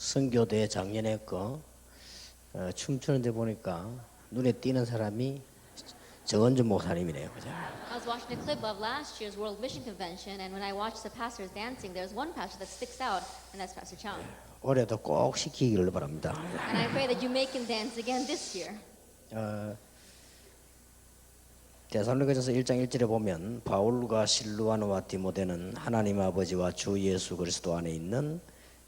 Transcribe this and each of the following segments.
선교대 작년에 춤추는데 보니까 눈에 띄는 사람이 정원준 목사님이네요. 그죠? I was watching a clip of last year's World Mission Convention, and when I watched the pastors dancing, there's one pastor that sticks out, and that's Pastor Chung. 올해도 꼭 시키기를 바랍니다. And I pray that you make him dance again this year. 데살로니가전서 1장 1절에 보면 바울과 실루아노와 디모데는 하나님 아버지와 주 예수 그리스도 안에 있는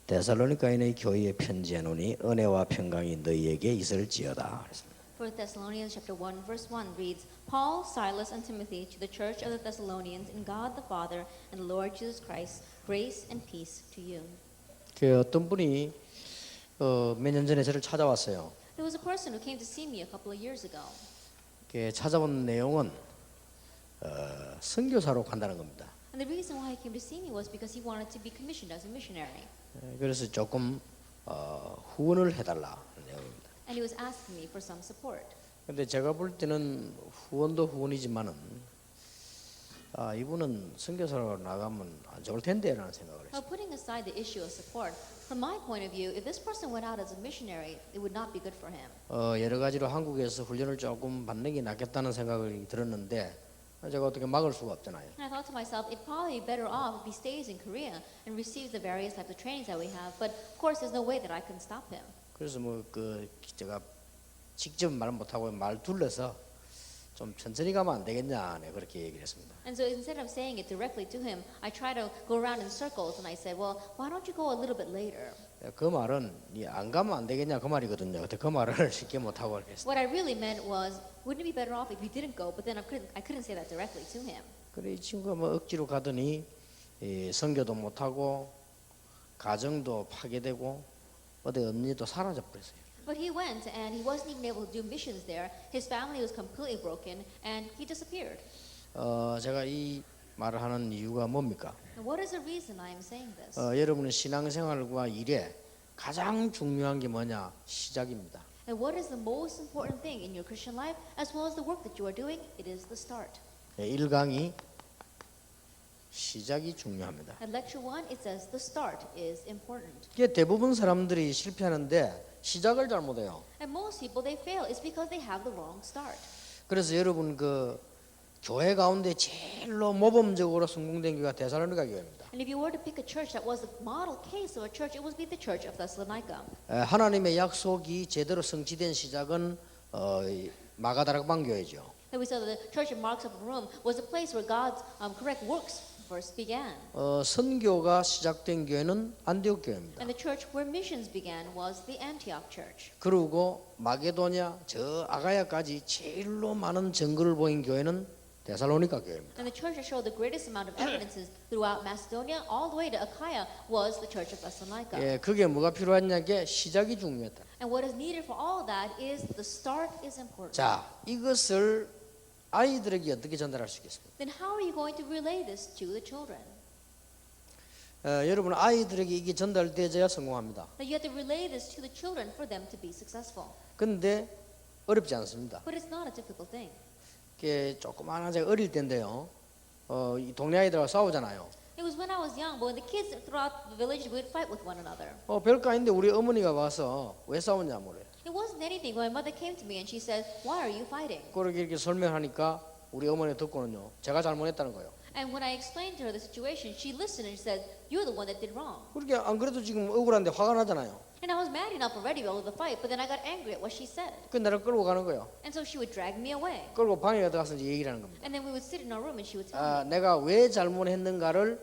데살로니가인의 교회에 편지하노니 은혜와 평강이 너희에게 있을지어다. 그랬습니다. 1 Thessalonians chapter 1 verse 1 reads, Paul, Silas, and Timothy to the church of the Thessalonians in God the Father and the Lord Jesus Christ, grace and peace to you. 그 어떤 분이 몇 년 전에 저를 찾아왔어요. There was a person who came to see me a couple of years ago. 그 찾아온 내용은 선교사로 간다는 겁니다. And the reason why he came to see me was because he wanted to be commissioned as a missionary. 그래서 조금 후원을 해달라 내용입니다. And he was asking me for some support. 근데 제가 볼 때는 후원도 후원이지만은 이분은 선교사로 나가면 안 좋을 텐데라는 생각을 Now, 했어요. putting aside the issue of support, from my point of view, if this person went out as a missionary, it would not be good for him. 여러 가지로 한국에서 훈련을 조금 받는 게 낫겠다는 생각이 들었는데 제가 어떻게 막을 수가 없잖아요. And I thought to myself, it'd probably be better off if he stays in Korea and receives the various types of trainings that we have. But of course, there's no way that I can stop him. 그래서 제가 직접 말 못하고 말 둘러서 좀 천천히 가면 안 되겠냐 그렇게 얘기를 했습니다. And so instead of saying it directly to him, I try to go around in circles and I said, well, why don't you go a little bit later? 그 말은 안 가면 안 되겠냐 그 말이거든요. 근데 그 말을 쉽게 못하고 이렇게 했어요. What I really meant was, wouldn't it be better off if you didn't go? But then I couldn't say that directly to him. 그래 이 친구가 억지로 가더니 선교도 못하고 가정도 파괴되고 어디 언니도 사라져 버렸어요. But he went and he wasn't even able to do missions there. His family was completely broken and he disappeared. 제가 이 말을 하는 이유가 뭡니까? And what is the reason I am saying this? 여러분의 신앙생활과 일에 가장 중요한 게 뭐냐? 시작입니다. And what is the most important thing in your Christian life as well as the work that you are doing? It is the start. 1강이 시작이 중요합니다. At lecture 1 it says the start is important. 이게 대부분 사람들이 실패하는데 시작을 잘못해요. And most people they fail is because they have the wrong start. 그래서 여러분 교회 가운데 제일로 모범적으로 성공된 교회가 데살로니가 교회입니다. And if you were to pick a church that was the model case of a church, it would be the church of Thessalonica. 하나님의 약속이 제대로 성취된 시작은 마가다락방 교회죠. And we saw that the church of Mark's Upper Room was a place where God's correct works first began. 선교가 시작된 교회는 안디옥 교회입니다. And the church where missions began was the Antioch church. 그리고 마게도냐 저 아가야까지 제일로 많은 증거를 보인 교회는 데살로니가 교회입니다. And the church that showed the greatest amount of evidences throughout Macedonia all the way to Achaia was the church of Thessalonica. 그게 뭐가 필요했냐게 시작이 중요했다. And what is needed for all of that is the start is important. 자, 이것을 아이들에게 어떻게 전달할 수 있겠습니까? Then how are you going to relay this to the children? 여러분 아이들에게 이게 전달되어야 성공합니다. That you have to relay this to the children for them to be successful. 근데 어렵지 않습니다. But it's not a difficult thing. 이게 조그마한 제가 어릴 때인데요. 이 동네 아이들하고 싸우잖아요. It was when I was young, but when the kids throughout the village would fight with one another. 별거 아닌데 우리 어머니가 와서 왜 싸웠냐 뭐래. It wasn't anything. My mother came to me and she said, "Why are you fighting?" 그렇게 이렇게 설명하니까 우리 어머니 듣고는요. 제가 잘못했다는 거예요. And when I explained to her the situation, she listened and she said, "You're the one that did wrong." 그렇게 안 그래도 지금 억울한데 화가 나잖아요. And I was mad enough already over the fight, but then I got angry at what she said. 그 나를 끌고 가는 거예요. And so she would drag me away. 끌고 방에 들어가서 이제 얘기를 하는 겁니다. And then we would sit in our room and she would tell me. 내가 왜 잘못했는가를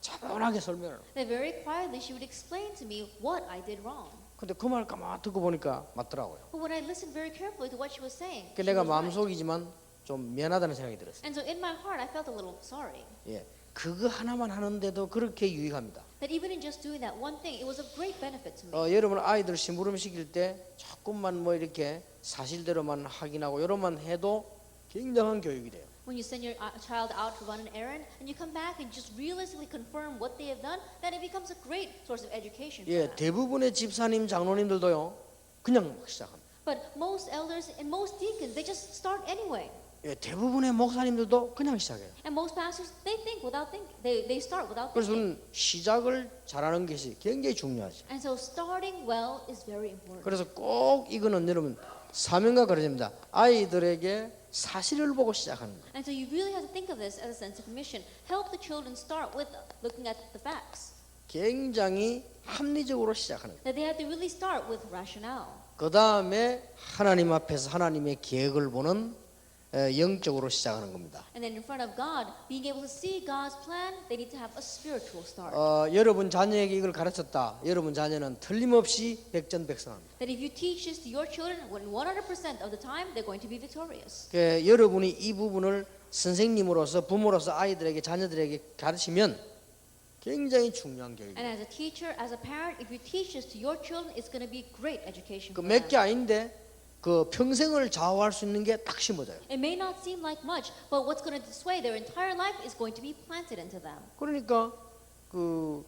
차분하게 설명을. Then very quietly she would explain to me what I did wrong. 근데 그 말 가만 듣고 보니까 맞더라고요. But when I listened very carefully to what she was saying, 그 she 내가 was right. 마음속이지만 좀 미안하다는 생각이 들었어요. And so in my heart, I felt a little sorry. 예, 그거 하나만 하는데도 그렇게 유익합니다. That even in just doing that one thing, it was of great benefit to me. 여러분 아이들 심부름 시킬 때 조금만 이렇게 사실대로만 확인하고 이런만 해도 굉장한 교육이 돼요. When you send your child out to run an errand and you come back and just realistically confirm what they have done, then it becomes a great source of education. 예, 대부분의 집사님, 장로님들도요, 그냥 막 시작합니다. But most elders and most deacons, they just start anyway. 대부분의 목사님들도 그냥 시작해요. And most pastors, they think without think. They start without 그래서 thinking. 우리는 시작을 잘하는 것이 굉장히 중요하죠. And so starting well is very important. 그래서 꼭 이거는 여러분 사명과 그러집니다. 아이들에게 사실을 보고 시작하는 거예요. And so you really have to think of this as a sense of mission. Help the children start with looking at the facts. 굉장히 합리적으로 시작하는 거예요. That they have to really start with rationale. 그 다음에 하나님 앞에서 하나님의 계획을 보는 영적으로 시작하는 겁니다. And then in front of God, being able to see God's plan, they need to have a spiritual start. 여러분 자녀에게 이걸 가르쳤다. 여러분 자녀는 틀림없이 백전백승합니다. That if you teach this to your children, when 100% of the time, they're going to be victorious. 여러분이 이 부분을 선생님으로서 부모로서 아이들에게 자녀들에게 가르치면 굉장히 중요한 교육이에요. And as a teacher, as a parent, if you teach this to your children, it's going to be great education 그 for 몇 개 them. 아닌데 그 평생을 좌우할 수 있는 게 딱 심어져요. It may not seem like much, but what's going to sway their entire life is going to be planted into them. 그러니까 그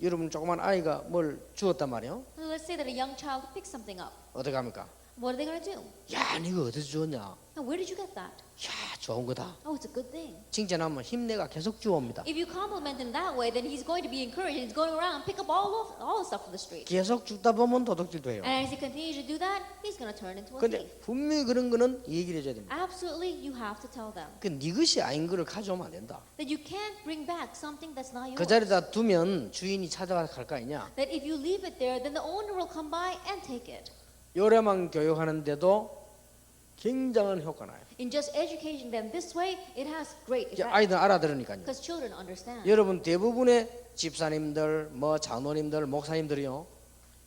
여러분 조그만 아이가 뭘 주었단 말이에요. So let's say that a young child picks something up. 어떻게 합니까? What are they going to do? 야, 네가 어디서 주었냐? And where did you get that? 야, 좋은 거다. Oh, it's a good thing. 칭찬하면 힘내가 계속 주옵니다. If you compliment him that way, then he's going to be encouraged. He's going around and pick up all the stuff from the street. 계속 죽다 보면 도둑질도 해요. And as he continues to do that, he's going to turn into a 근데 thief. 분명히 그런 거는 얘기를 해줘야 됩니다. Absolutely, you have to tell them 그 네 것이 아닌 거를 가져오면 안 된다. that you can't bring back something that's not 그 yours. 자리에다 두면 주인이 찾아가 갈 거 아니냐. That if you leave it there, then the owner will come by and take it. 요래만 교육하는데도 굉장한 효과 나요. In just educating them this way, it has great 이제 effect. 아이들 알아들으니까요. Because children understand. 여러분 대부분의 집사님들, 뭐 장로님들, 목사님들이요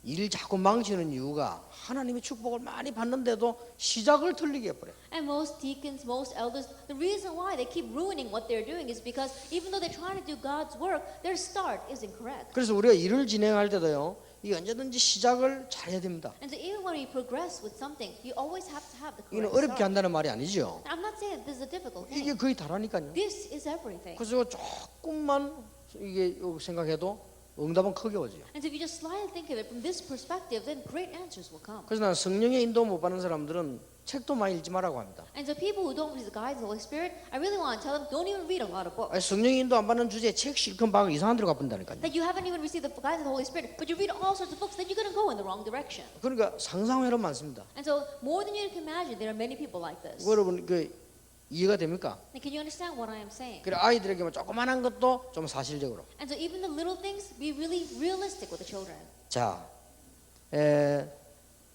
일 자꾸 망치는 이유가 하나님의 축복을 많이 받는데도 시작을 틀리게 해버려요. And most deacons, most elders, the reason why they keep ruining what they're doing is because even though they're trying to do God's work, their start is incorrect. 그래서 우리가 일을 진행할 때도요 이 언제든지 시작을 잘해야 됩니다. And so even when we progress with something, you always have to have the 이는 correct 어렵게 start. 한다는 말이 아니죠. I'm not saying this is a difficult 이게 thing. 거의 다라니까요. This is everything. 그래서 조금만 이게 생각해도 응답은 크게 오죠. And so if you just slightly think of it from this perspective, then great answers will come. 그래서 난 성령의 인도 못 받는 사람들은 책도 많이 읽지 말라고 합니다. And so people who don't receive the guidance of the Holy Spirit, I really want to tell them, don't even read a lot of books. 아니, 성령의 인도 안 받는 주제에 책 실컷 봐 이상한 데로 가본다니까요. That you haven't even received the guidance of the Holy Spirit, but you read all sorts of books, then you're going to go in the wrong direction. 그러니까 상상외로 많습니다. And so more than you can imagine, there are many people like this. 여러분 그 이해가 됩니까? Now, can you understand what I am saying? 그래 아이들에게 뭐 조그만한 것도 좀 사실적으로. And so even the little things, be really realistic with the children. 자,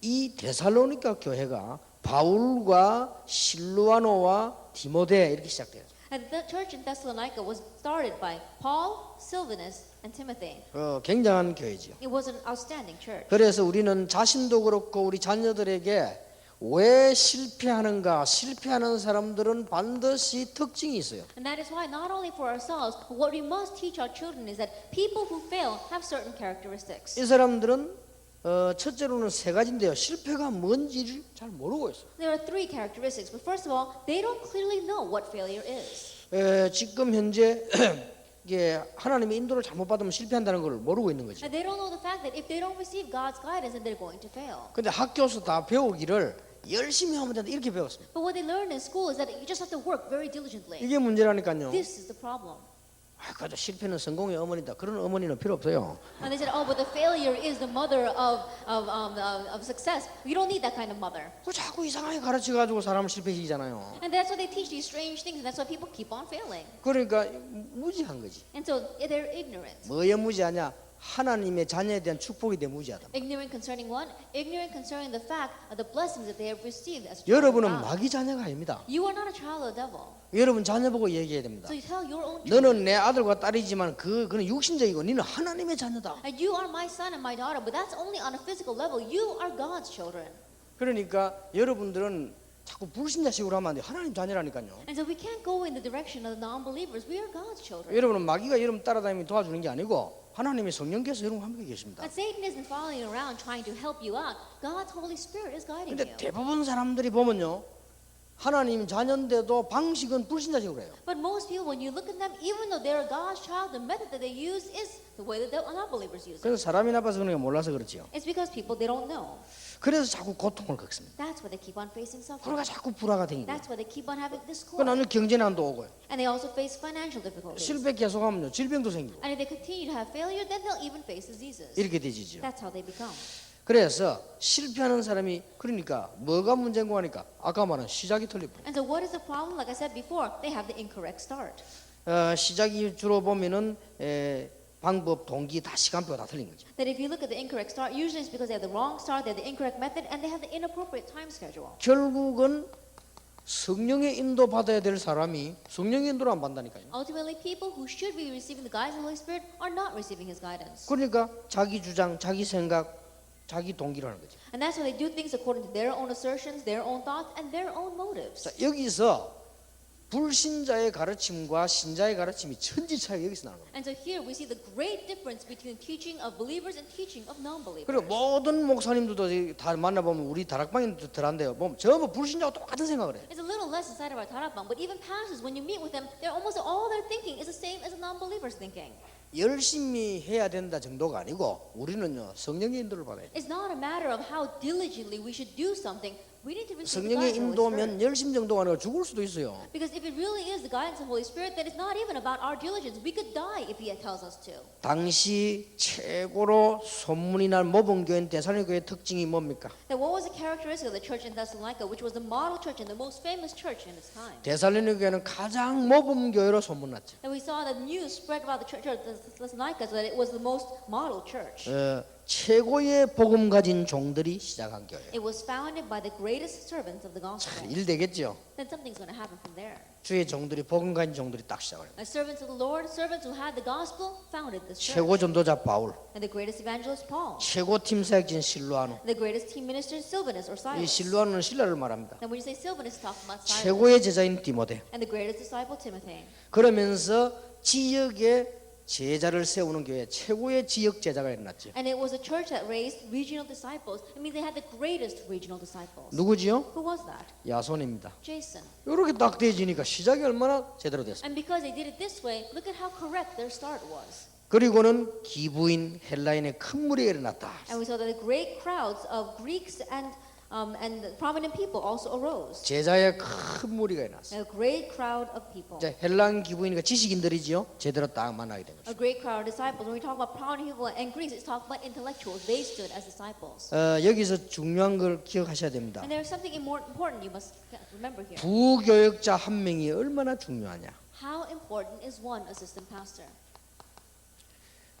이 데살로니가 교회가 바울과 실루아노와 디모데 이렇게 시작돼요. And the church in Thessalonica was started by Paul, Silvanus, and Timothy. 굉장한 교회지요. It was an outstanding church. 그래서 우리는 자신도 그렇고 우리 자녀들에게 왜 실패하는가? 실패하는 사람들은 반드시 특징이 있어요. And that is why not only for ourselves, but what we must teach our children is that people who fail have certain characteristics. 이 사람들은 첫째로는 세 가지인데요. 실패가 뭔지를 잘 모르고 있어요. There are three characteristics, but first of all, they don't clearly know what failure is. 지금 현재 이게 하나님의 인도를 잘못 받으면 실패한다는 걸 모르고 있는 거지. And they don't know the fact that if they don't receive God's guidance, then they're going to fail. 근데 학교에서 다 배우기를 열심히 하면 된다 이렇게 배웠습니다. But what they learn in school is that you just have to work very diligently. 이게 문제라니까요. This is the problem. 그래도 실패는 성공의 어머니다. 그런 어머니는 필요 없어요. And they said, oh, but the failure is the mother of success. We don't need that kind of mother. 그 자꾸 이상하게 가르쳐가지고 사람을 실패시키잖아요. And that's why they teach these strange things, and that's why people keep on failing. 그러니까 무지한 거지. And so they're ignorant. 뭐에 무지하냐? 하나님의 자녀에 대한 축복에 대해 무지하다. Ignorant concerning what? Ignorant concerning the fact of the blessings that they have received as a child of 여러분은 God. 마귀 자녀가 아닙니다. You are not a child of the devil. 여러분 자녀 보고 얘기해야 됩니다. So you tell your own children. 너는 내 아들과 딸이지만 그는 육신적이고 너는 하나님의 자녀다. And you are my son and my daughter, but that's only on a physical level. You are God's children. 그러니까 여러분들은 자꾸 불신자식으로 하면 안 돼요. 하나님 자녀라니까요. And so we can't go in the direction of the non-believers. We are God's children. 여러분은 마귀가 여러분 따라다니면 도와주는 게 아니고 하나님의 성령께서 여러분 함께 계십니다. And Satan isn't following you around trying to help you out. God's Holy Spirit is guiding 근데 you. 대부분 사람들이 보면요 하나님 자녀인데도 방식은 불신자식으로 해요. But most people, when you look at them, even though they're God's child, the method that they use is the way that the unbelievers use it. 그래서 사람이 나빠서 그런 게 몰라서 그렇지요. It's because people, they don't know. 그래서 자꾸 고통을 겪습니다. That's why they keep on facing suffering. 그러니까 자꾸 불화가 생기고 That's why they keep on having 그 discord. 나중에 경제난도 오고요. And they also face financial difficulties. 실패 계속하면요 질병도 생기고 And if they continue to have failure, then they'll even face diseases. 이렇게 되지죠. That's how they become. 그래서 실패하는 사람이 그러니까 뭐가 문제인 거 하니까 아까 말한 시작이 틀리고 And so what is the problem? Like I said before, they have the incorrect start. 시작이 주로 보면은 방법, 동기, 다 시간표가 다 틀린 거죠. That if you look at the incorrect start, usually it's because they have the wrong start, they have the incorrect method, and they have the inappropriate time schedule. 결국은 성령의 인도 받아야 될 사람이 성령의 인도를 안 받다니까요. Ultimately, people who should be receiving the guidance of the Holy Spirit are not receiving His guidance. 그러니까 자기 주장, 자기 생각, 자기 동기를 하는 거죠. And that's why they do things according to their own assertions, their own thoughts, and their own motives. 자, 여기서 불신자의 가르침과 신자의 가르침이 천지 차이가 여기서 나는 겁니다. And so here we see the great difference between teaching of believers and teaching of non-believers. 그리고 모든 목사님들도 다 만나보면 우리 다락방에도 들한대요. 보면 전부 불신자하고 똑같은 생각을 해요. It's a little less inside of our Tarapang, but even pastors, when you meet with them, they're almost all their thinking is the same as a non-believer's thinking. 열심히 해야 된다 정도가 아니고 우리는요 성령의 인도를 받아야 돼요. It's not a matter of how diligently we should do something. We need to receive the 성령의 guidance of the Holy Spirit. 인도면 열심 정도가 아니라 죽을 수도 있어요. Because if it really is the guidance of the Holy Spirit, then it's not even about our diligence. We could die if He tells us to. 당시 최고로 소문이 날 모범교회 데살로니가의 특징이 뭡니까? Then what was the characteristic of the church in Thessalonica, which was the model church and the most famous church in its time? 데살로니가는 가장 모범교회로 소문났죠. And we saw that news spread about the church of Thessalonica so that it was the most model church. 최고의 복음 가진 종들이 시작한 교회. It was founded by the greatest servants of the gospel. 일 되겠죠. Then something's going to happen from there. 주의 종들이 복음 가진 종들이 딱 시작을 해요. As servants of the Lord, servants who had the gospel, founded this church. 최고 전도자 바울, And the greatest evangelist Paul. 최고 팀 사역진 실루아노. The greatest team minister Silvanus or 이 Silas. 실루아노는 신라를 말합니다. And when you say Silvanus, talking about Silas. 최고의 제자인 디모데. And the greatest disciple Timothy. 그러면서 지역에 제자를 세우는 교회 최고의 지역 제자가 일어났죠. And it was a church that raised regional disciples. It means they had the greatest regional disciples. 누구지요? Who was that? 야손입니다. Jason. 이렇게 딱 돼지니까 시작이 얼마나 제대로 됐어요. And because they did it this way, look at how correct their start was. 그리고는 기부인 헬라인의 큰 무리가 일어났다. And we saw that the great crowds of Greeks and prominent people also arose. 제자의 큰 무리가 일어났어요. A great crowd of people. 이제 헬라인 기부인이니까 지식인들이지요. 제대로 딱 만나게 된 거죠. A great crowd of disciples. When we talk about prominent people and Greeks, it's talking about intellectuals. They stood as disciples. 여기서 중요한 걸 기억하셔야 됩니다. And there's something important you must remember here. 부교역자 한 명이 얼마나 중요하냐. How important is one assistant pastor?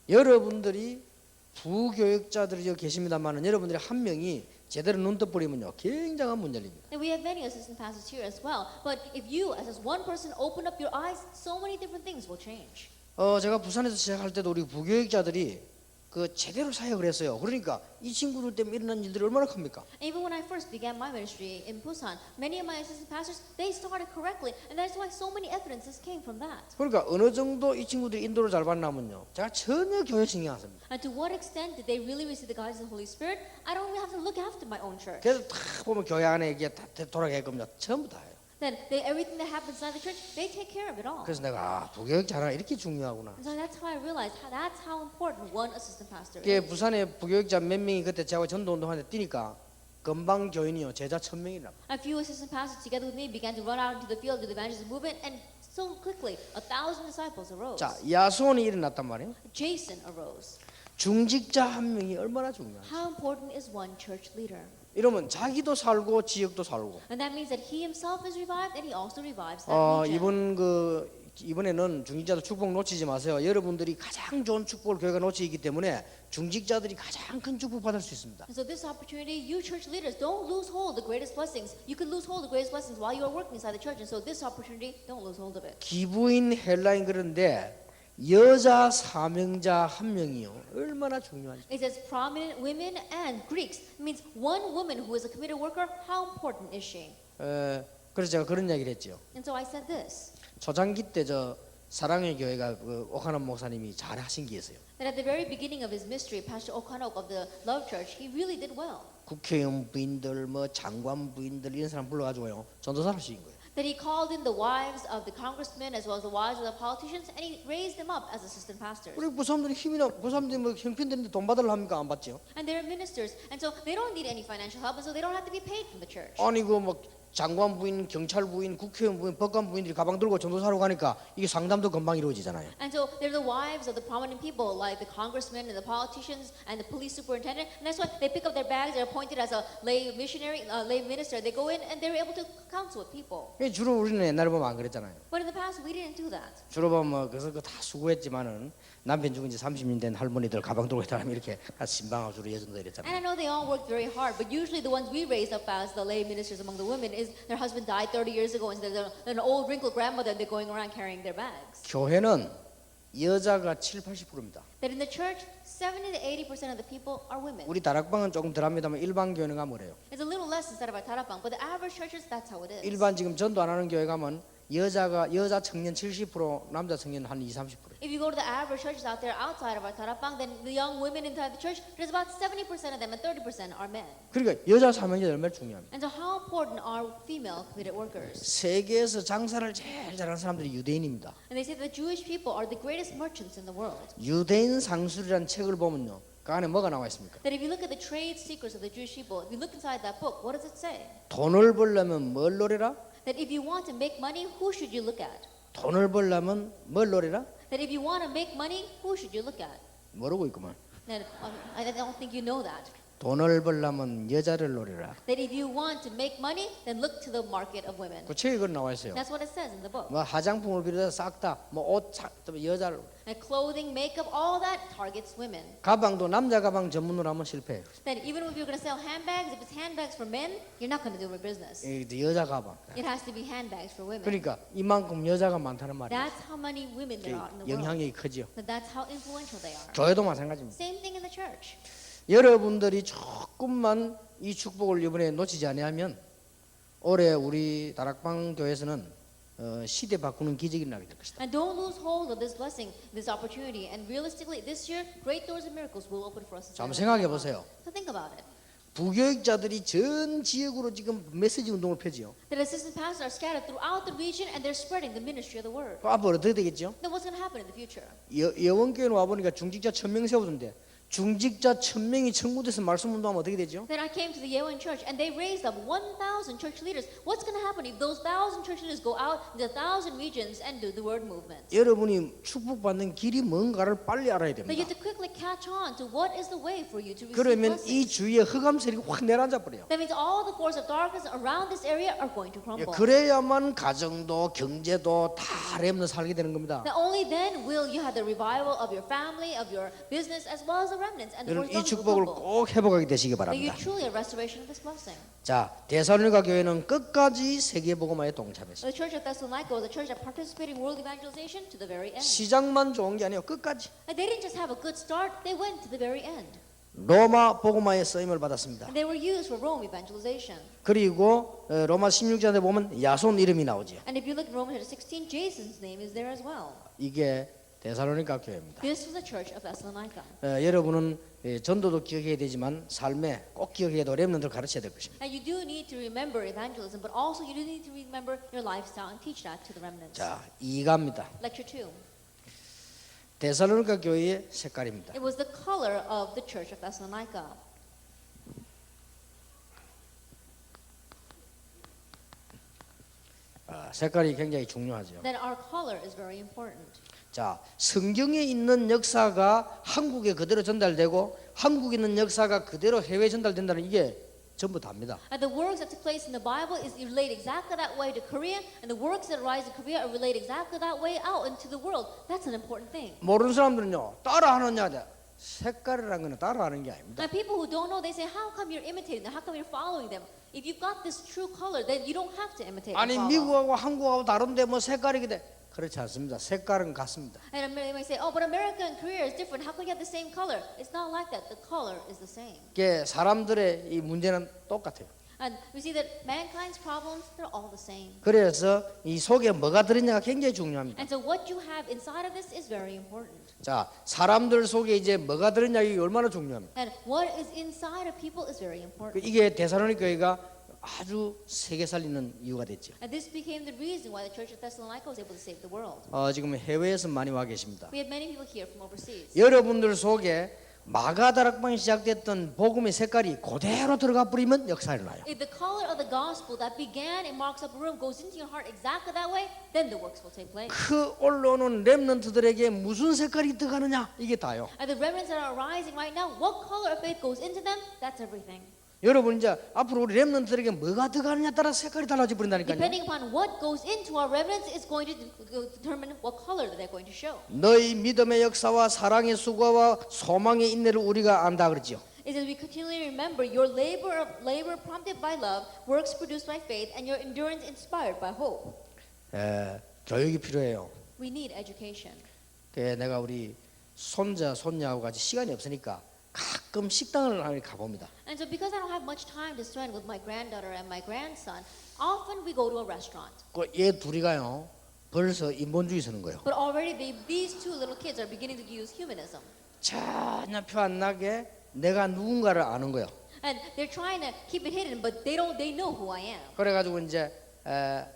여러분들이 부교역자들이 계십니다만은 여러분들이 한 명이 제대로 눈 떠버리면요 굉장한 문제입니다. And we have many assistant pastors here as well. But if you, as one person, open up your eyes, so many different things will change. 제가 부산에서 시작할 때도 우리 부교역자들이 그 제대로 사역을 했어요. 그러니까 이 친구들 때문에 일어난 일들이 얼마나 큽니까? Even when I first began my ministry in Busan, many of my assistant pastors, they started correctly, and that's why so many evidences came from that. 그러니까 어느 정도 이 친구들이 인도를 잘 받나면요 제가 전혀 교회 신경 안 씁니다. And to what extent did they really receive the guidance of the Holy Spirit? I don't even have to look after my own church. 그래서 다 보면 교회 안에 이게 다 돌아가게끔요 전부 다 해요. Then everything that happens inside the church, they take care of it all. 그래서 내가 부교역자가 이렇게 중요하구나. And so that's how I realized that's how important one assistant pastor 그게 is. 부산에 부교역자 몇 명이 그때 제가 전도운동하는데 뛰니까 금방 교인이요 제자 1,000명이라. A few assistant pastors together with me began to run out into the field of the evangelism movement, and so quickly 1,000 disciples arose. 자 야손이 일어났단 말이에요. Jason arose. 중직자 한 명이 얼마나 중요한지. How important is one church leader? 이러면 자기도 살고 지역도 살고. And that means that he himself is revived, and he also revives that region. 이번에는 중직자들 축복 놓치지 마세요. 여러분들이 가장 좋은 축복을 교회가 놓치기 때문에 중직자들이 가장 큰 축복 받을 수 있습니다. And so this opportunity, you church leaders, don't lose hold of the greatest blessings. You could lose hold of the greatest blessings while you are working inside the church. And so this opportunity, don't lose hold of it. 기부인 헬라인 그런데 여자 사명자 한 명이요 얼마나 중요한지. It says prominent women and Greeks. It means one woman who is a committed worker. How important is she? 그래서 제가 그런 이야기를 했죠. And so I said this. 초창기 때 저 사랑의 교회가 그 오카노 목사님이 잘 하신 게 있어요. That at the very beginning of his ministry, Pastor Okanok of the Love Church, he really did well. 국회의원 부인들, 뭐 장관 부인들 이런 사람 불러가지고요 전도사를 시킨 거예요. That he called in the wives of the congressmen as well as the wives of the politicians, and he raised them up as assistant pastors. 우리 부사람들이 힘이나 부사람들이 뭐 형편들인데 돈 받으려 합니까? 안 받죠. And they're ministers, and so they don't need any financial help, and so they don't have to be paid from the church. 아니 그 뭐 장관 부인, 경찰 부인, 국회의원 부인, 법관 부인들이 가방 들고 전도사로 가니까 이게 상담도 금방 이루어지잖아요. And so they're the wives of the prominent people, like the congressmen and the politicians and the police superintendent. And that's why they pick up their bags. They're appointed as a lay missionary, lay minister. They go in and they're able to counsel with people. 주로 우리는 옛날에 보면 안 그랬잖아요. But in the past, we didn't do that. 주로 보면 뭐 그래서 그 다 수고했지만은 남편 죽은 지 30년 된 할머니들 가방 들고 있다면 이렇게 신방하고 주로 예전도 And 이랬잖아요. I know they all worked very hard, but usually the ones we raised up as the lay ministers among the women is their husband died 30 years ago, and they're an old wrinkled grandmother. And they're going around carrying their bags. 교회는 여자가 7, 80%입니다. That in the church, 70 to 80% of the people are women. 우리 다락방은 조금 덜합니다만 일반 교회는 가면 뭐래요? It's a little less instead of our tarapang, but the average churches, that's how it is. 일반 지금 전도 안 하는 교회 가면 여자 청년 70%, 남자 청년 한 20, 30%. If you go to the average churches out there outside of our tarapang, then the young women inside the church, there's about 70% of them and 30% are men. 그러니까 여자 사명이 얼마나 중요합니다. And so how important are female committed workers? 세계에서 장사를 제일 잘하는 사람들이 유대인입니다. And they say that the Jewish people are the greatest merchants in the world. 유대인 상술이라는 책을 보면요. 그 안에 뭐가 나와 있습니까? That if you look at the trade secrets of the Jewish people, if you look inside that book, what does it say? 돈을 벌려면 뭘 노래라? That if you want to make money, who should you look at? 돈을 벌려면 뭘 노래라? That if you want to make money, who should you look at? 모르고 있구만. That, I don't think you know that. 돈을 벌려면 여자를 노래라. That if you want to make money, then look to the market of women. 그 책에 그런 나와 있어요. That's what it says in the book. 뭐 화장품을 비롯해서 싹 다 뭐 옷, 여자를. And clothing, makeup, all that targets women. 가방도 남자 가방 전문으로 하면 실패해요. That even if you're going to sell handbags, if it's handbags for men, you're not going to do a business. 이 여자 가방. It has to be handbags for women. 그러니까 이만큼 여자가 많다는 말이에요. That's how many women there are in the world. 영향력이 크죠. That's how influential they are. 교회도 마찬가지입니다. Same thing in the church. 여러분들이 조금만 이 축복을 이번에 놓치지 않으면 올해 우리 다락방 교회에서는 시대 바꾸는 기적이 나게 될 것이다. And don't lose hold of this blessing, this opportunity. And realistically, this year, great doors of miracles will open for us. 자, 한번 생각해 보세요. So think about it. 부교육자들이 전 지역으로 지금 메시지 운동을 펴지요. That assistant pastors are scattered throughout the region and they're spreading the ministry of the word. 그 앞으로 어떻게 되겠죠? Then what's going to happen in the future? 예원교회는 와보니까 중직자 1000명 세우던데 중직자 1000명이 청구돼서 말씀 운동하면 어떻게 되죠? Then I came to the Yeowon church and they raised up 1,000 church leaders. What's going to happen if those 1,000 church leaders go out into 1,000 regions and do the word movement? 여러분이 축복받는 길이 뭔가를 빨리 알아야 That you 됩니다. have to quickly catch on to what is the way for you to receive 그러면 이 blessings. 주위에 흑암 세력이 확 내려앉아 버려요. That means all the force of darkness around this area are going to crumble. 그래야만 가정도 경제도 다 렘너 살게 되는 겁니다. That only then will you have the revival of your family, of your business, as well as the remnants and the 여러분 이 force of 축복을 crumble. 꼭 회복하게 되시기 That you 바랍니다. truly a restoration of this blessing. 자, 데살로니가 교회는 끝까지 세계 복음화에 동참했어요. The church of Thessalonica was a church that participated in world evangelization to the very end. 시작만 좋은 게 아니에요. 끝까지. And they didn't just have a good start, they went to the very end. 로마 복음화에 쓰임을 받았습니다. And they were used for Rome evangelization. 그리고 로마 16장에 보면 야손 이름이 나오죠. And if you look at Romans chapter 16, Jason's name is there as well. 이게 데살로니가 교회입니다. This was the church of Thessalonica. 여러분은 전도도 기억해야 되지만 삶에 꼭 기억해야 될 렘넌트를 가르쳐야 될 것입니다. And you do need to remember evangelism, but also you do need to remember your lifestyle and teach that to the remnants. 자, 2가입니다. Lecture 2. 데살로니가 교회의 색깔입니다. It was the color of the church of Thessalonica. 색깔이 굉장히 중요하죠. That our color is very important. 자, 성경에 있는 역사가 한국에 그대로 전달되고 한국에 있는 역사가 그대로 해외에 전달된다는 이게 전부 다입니다. And the works that took place in the Bible is relayed exactly that way to Korea, and the works that arise in Korea are relayed exactly that way out into the world. That's an important thing. 모르는 사람들은요, 따라하느냐, 색깔이라는 거는 따라하는 게 아닙니다. Now, people who don't know, they say, "How come you're imitating them? How come you're following them? If you've got this true color, then you don't have to imitate." 아니 and follow. 미국하고 한국하고 다른데 뭐 색깔이 그래? 그렇지 않습니다. 색깔은 같습니다. And they might say, "Oh, but America and Korea is different. How can you have the same color?" It's not like that. The color is the same. 이게 사람들의 이 문제는 똑같아요. And we see that mankind's problems, they're all the same. 그래서 이 속에 뭐가 들었냐가 굉장히 중요합니다. And so what you have inside of this is very important. 자, 사람들 속에 이제 뭐가 들었냐 이게 얼마나 중요합니다. And what is inside of people is very important. 이게 데살로니가 교회가 아주 세계 살리는 이유가 됐죠. And this became the reason why the Church of Thessalonica was able to save the world. 지금 해외에서 많이 와 계십니다. We have many people here from overseas. 여러분들 속에 마가다락방이 시작됐던 복음의 색깔이 그대로 들어가 버리면 역사 일어나요. If the color of the gospel that began in Mark's upper room goes into your heart exactly that way, then the works will take place. 그 올라오는 렘넌트들에게 무슨 색깔이 들어가느냐 이게 다요. And the remnants that are arising right now, what color of faith goes into them, that's everything. 여러분 이제 앞으로 우리 렘넌트들에게 뭐가 들어가느냐 따라 색깔이 달라져 버린다니까요. Depending upon what goes into our remnants is going to determine what color that they're going to show. 너희 믿음의 역사와 사랑의 수고와 소망의 인내를 우리가 안다 그러지요. It says we continually remember your labor prompted by love, works produced by faith, and your endurance inspired by hope. 교육이 필요해요. We need education. 내가 우리 손자 손녀하고 같이 시간이 없으니까 가끔 식당을 가봅니다. And so because I don't have much time to spend with my granddaughter and my grandson, often we go to a restaurant. 얘 둘이가요 벌써 인본주의 쓰는 거예요. But already these two little kids are beginning to use humanism. 전혀 표 안 나게 내가 누군가를 아는 거예요. And they're trying to keep it hidden, but they know who I am. 그래가지고 이제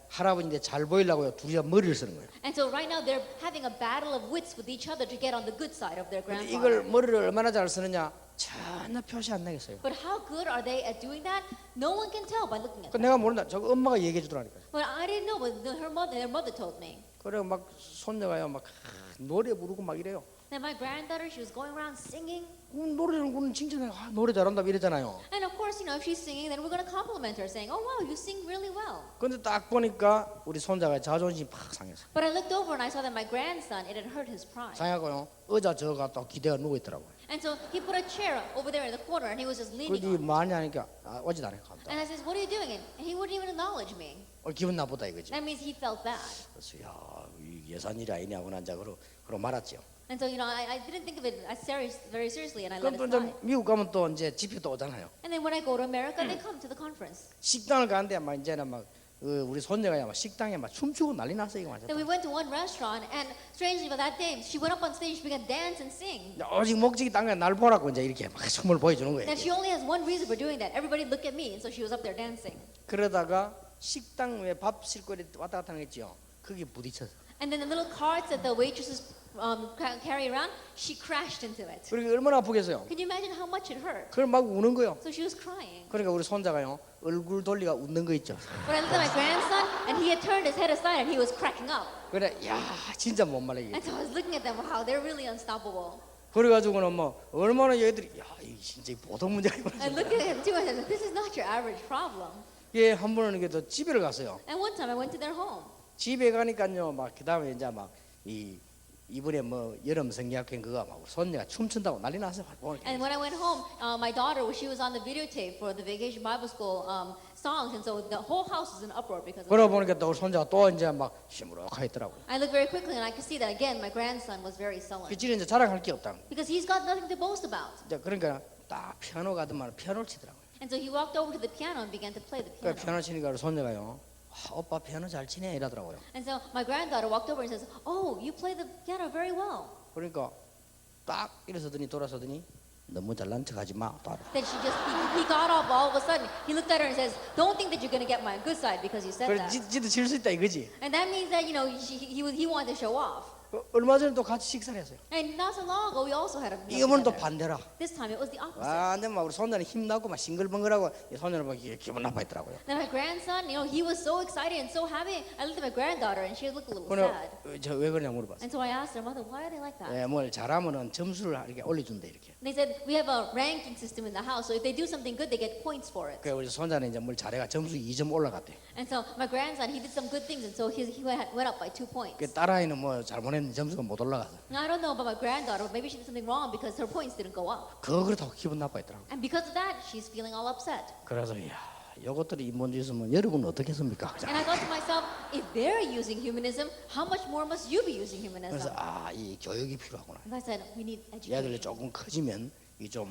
할아버지인데 잘 보이려고요 둘이가 머리를 쓰는 거예요. And so right now they're having a battle of wits with each other to get on the good side of their 근데 grandfather. 이걸 머리를 얼마나 잘 쓰느냐 전혀 표시 안 나겠어요. But how good are they at doing that? No one can tell by looking at 그 them. 내가 모른다. 저거 엄마가 얘기해 주더라니까요. But I didn't know, but their mother told me. 그래 막 손녀가요 막 노래 부르고 막 이래요. That my granddaughter, she was going around singing. 노래를 그는 칭찬해. 노래 잘한다 이러잖아요. And of course, if she's singing, then we're going to compliment her, saying, "Oh wow, you sing really well." 근데 딱 보니까 우리 손자가 자존심이 팍 상했어. But I looked over and I saw that my grandson, it had hurt his pride. 상하고요. 의자 저가 또 기대가 누워 있더라고요. And so he put a chair over there in the corner and he was just leaning 그러지 on it. 많이 하니까 오지도 않아요. And I says, "What are you doing?" And he wouldn't even acknowledge me. 기분 나쁘다 이거지. That means he felt bad. 그래서 야, 이 예산일이 아니냐 하고 난자 그러 말았죠. And so, I didn't think of it as very seriously, and I 그럼 let 또 it 이제 slide. 미국 가면 또 이제 집회 또 오잖아요. And then when I go to America, they come to the conference. 식당을 가는데 막 이제는 막 우리 손녀가 막 식당에 막 춤추고 난리 났어 이거 Then we went to one restaurant, and strangely, by that day, she went up on stage, she began to dance and sing. 오직 목적이 딴 게 날 보라고 이제 이렇게 막 춤을 보여주는 거예요. And she only has one reason for doing that. Everybody look at me, and so she was up there dancing. 그러다가 식당 왜 밥 실거리 왔다 갔다 하는 거 있죠. 거기 부딪혀서. And then the little carts that the waitresses carry around, she crashed into it. 그러니까 얼마나 아프겠어요. Can you imagine how much it hurt? 그걸 막 우는 거예요. So she was crying. 그러니까 우리 손자가요 얼굴 돌리가 웃는 거 있죠. But I looked at my grandson, and he had turned his head aside, and he was cracking up. 그래, 야 진짜 못 말리게. And so I was looking at them, wow, they're really unstoppable. 그래가지고는 뭐 얼마나 얘들이 야 이 진짜 보통 문제가 I 이구나. looked at him too, and I said, this is not your average problem. 예, 한 번은 이게 또 집에를 갔어요. And one time I went to their home. 집에 가니까요 막 그다음에 이제 막 이번에 뭐 여름 성경학회 그거 막 손녀가 춤춘다고 난리 났어요. And when I went home, my daughter, she was on the videotape for the Vacation Bible School songs, and so the whole house was in uproar because of 그러고 that. 보니까 또 우리 손자가 또 이제 막 시무룩하게 있더라고요. I looked very quickly, and I could see that again, my grandson was very sullen. 그치 이제 자랑할 게 없다. Because he's got nothing to boast about. 이제 그러니까 딱 피아노 가더만 피아노를 치더라고요. And so he walked over to the piano and began to play the 그 piano. 피아노 치니까 우리 손녀가요. 오빠 피아노 잘 치네 이러더라고요. And so my granddaughter walked over and says, "Oh, you play the piano very well." 그러니까 딱 일어서더니 돌아서더니 너무 잘난 척하지 마. 또 하더라고요. Then he got up all of a sudden. He looked at her and says, "Don't think that you're going to get my good side because you said 그래 that." 지도 칠 수 있다 이거지. And that means that he wanted to show off. 얼마 전에 또 같이 식사를 했어요. And not so long ago, we also had a meal 이번은 또 together. 반대라. This time it was the opposite. 완전 막 우리 손녀는 힘나고 막 싱글벙글하고 이 손녀는 막 기분 나빠했더라고요. Then my grandson, he was so excited and so happy. I looked at my granddaughter and she looked a little 그래 sad. 저왜 그러냐 물어봤어요. And so I asked her, "Mother, why are they like that?" 예, 뭘 잘하면은 점수를 이렇게 올려준대 이렇게. And they said, "We have a ranking system in the house, so if they do something good, they get points for it." 그래 우리 손자는 이제 뭘 잘해가 점수 2점 올라갔대. And so my grandson, he did some good things, and so he went up by 2 points. 그 딸아이는 뭐 잘못했는데 점수가 못 올라가서. Now I don't know about my granddaughter, but maybe she did something wrong because her points didn't go up. 그렇다고 기분 나빠했더라고. And because of that, she's feeling all upset. 그래서 야, 요것들이 인본주의 있으면 여러분은 어떻게 했습니까? And I thought to myself, if they're using humanism, how much more must you be using humanism? 그래서 이 교육이 필요하구나. And I said, we need 얘들이 education. 조금 커지면 이 좀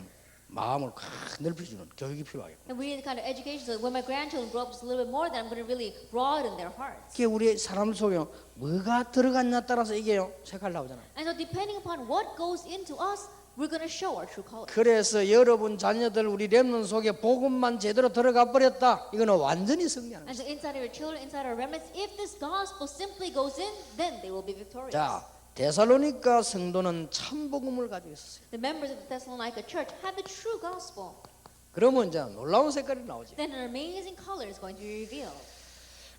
마음을 확 넓혀주는 교육이 필요하겠고. And we need the kind of education so that when my grandchildren grow up just a little bit more, then I'm going to really broaden their hearts. 그게 우리 사람 속에 뭐가 들어갔냐 따라서 이게요 색깔 나오잖아요. And so depending upon what goes into us, we're going to show our true color. 그래서 여러분 자녀들 우리 렘넌트 속에 복음만 제대로 들어가 버렸다. 이거는 완전히 승리하는 거예요. And so inside of your children, inside our remnants, if this gospel simply goes in, then they will be victorious. 자, 데살로니가 성도는 참 복음을 가지고 있었어요. The members of the Thessalonica church had the true gospel. 그러면 이제 놀라운 색깔이 나오지. Then an amazing color is going to be revealed.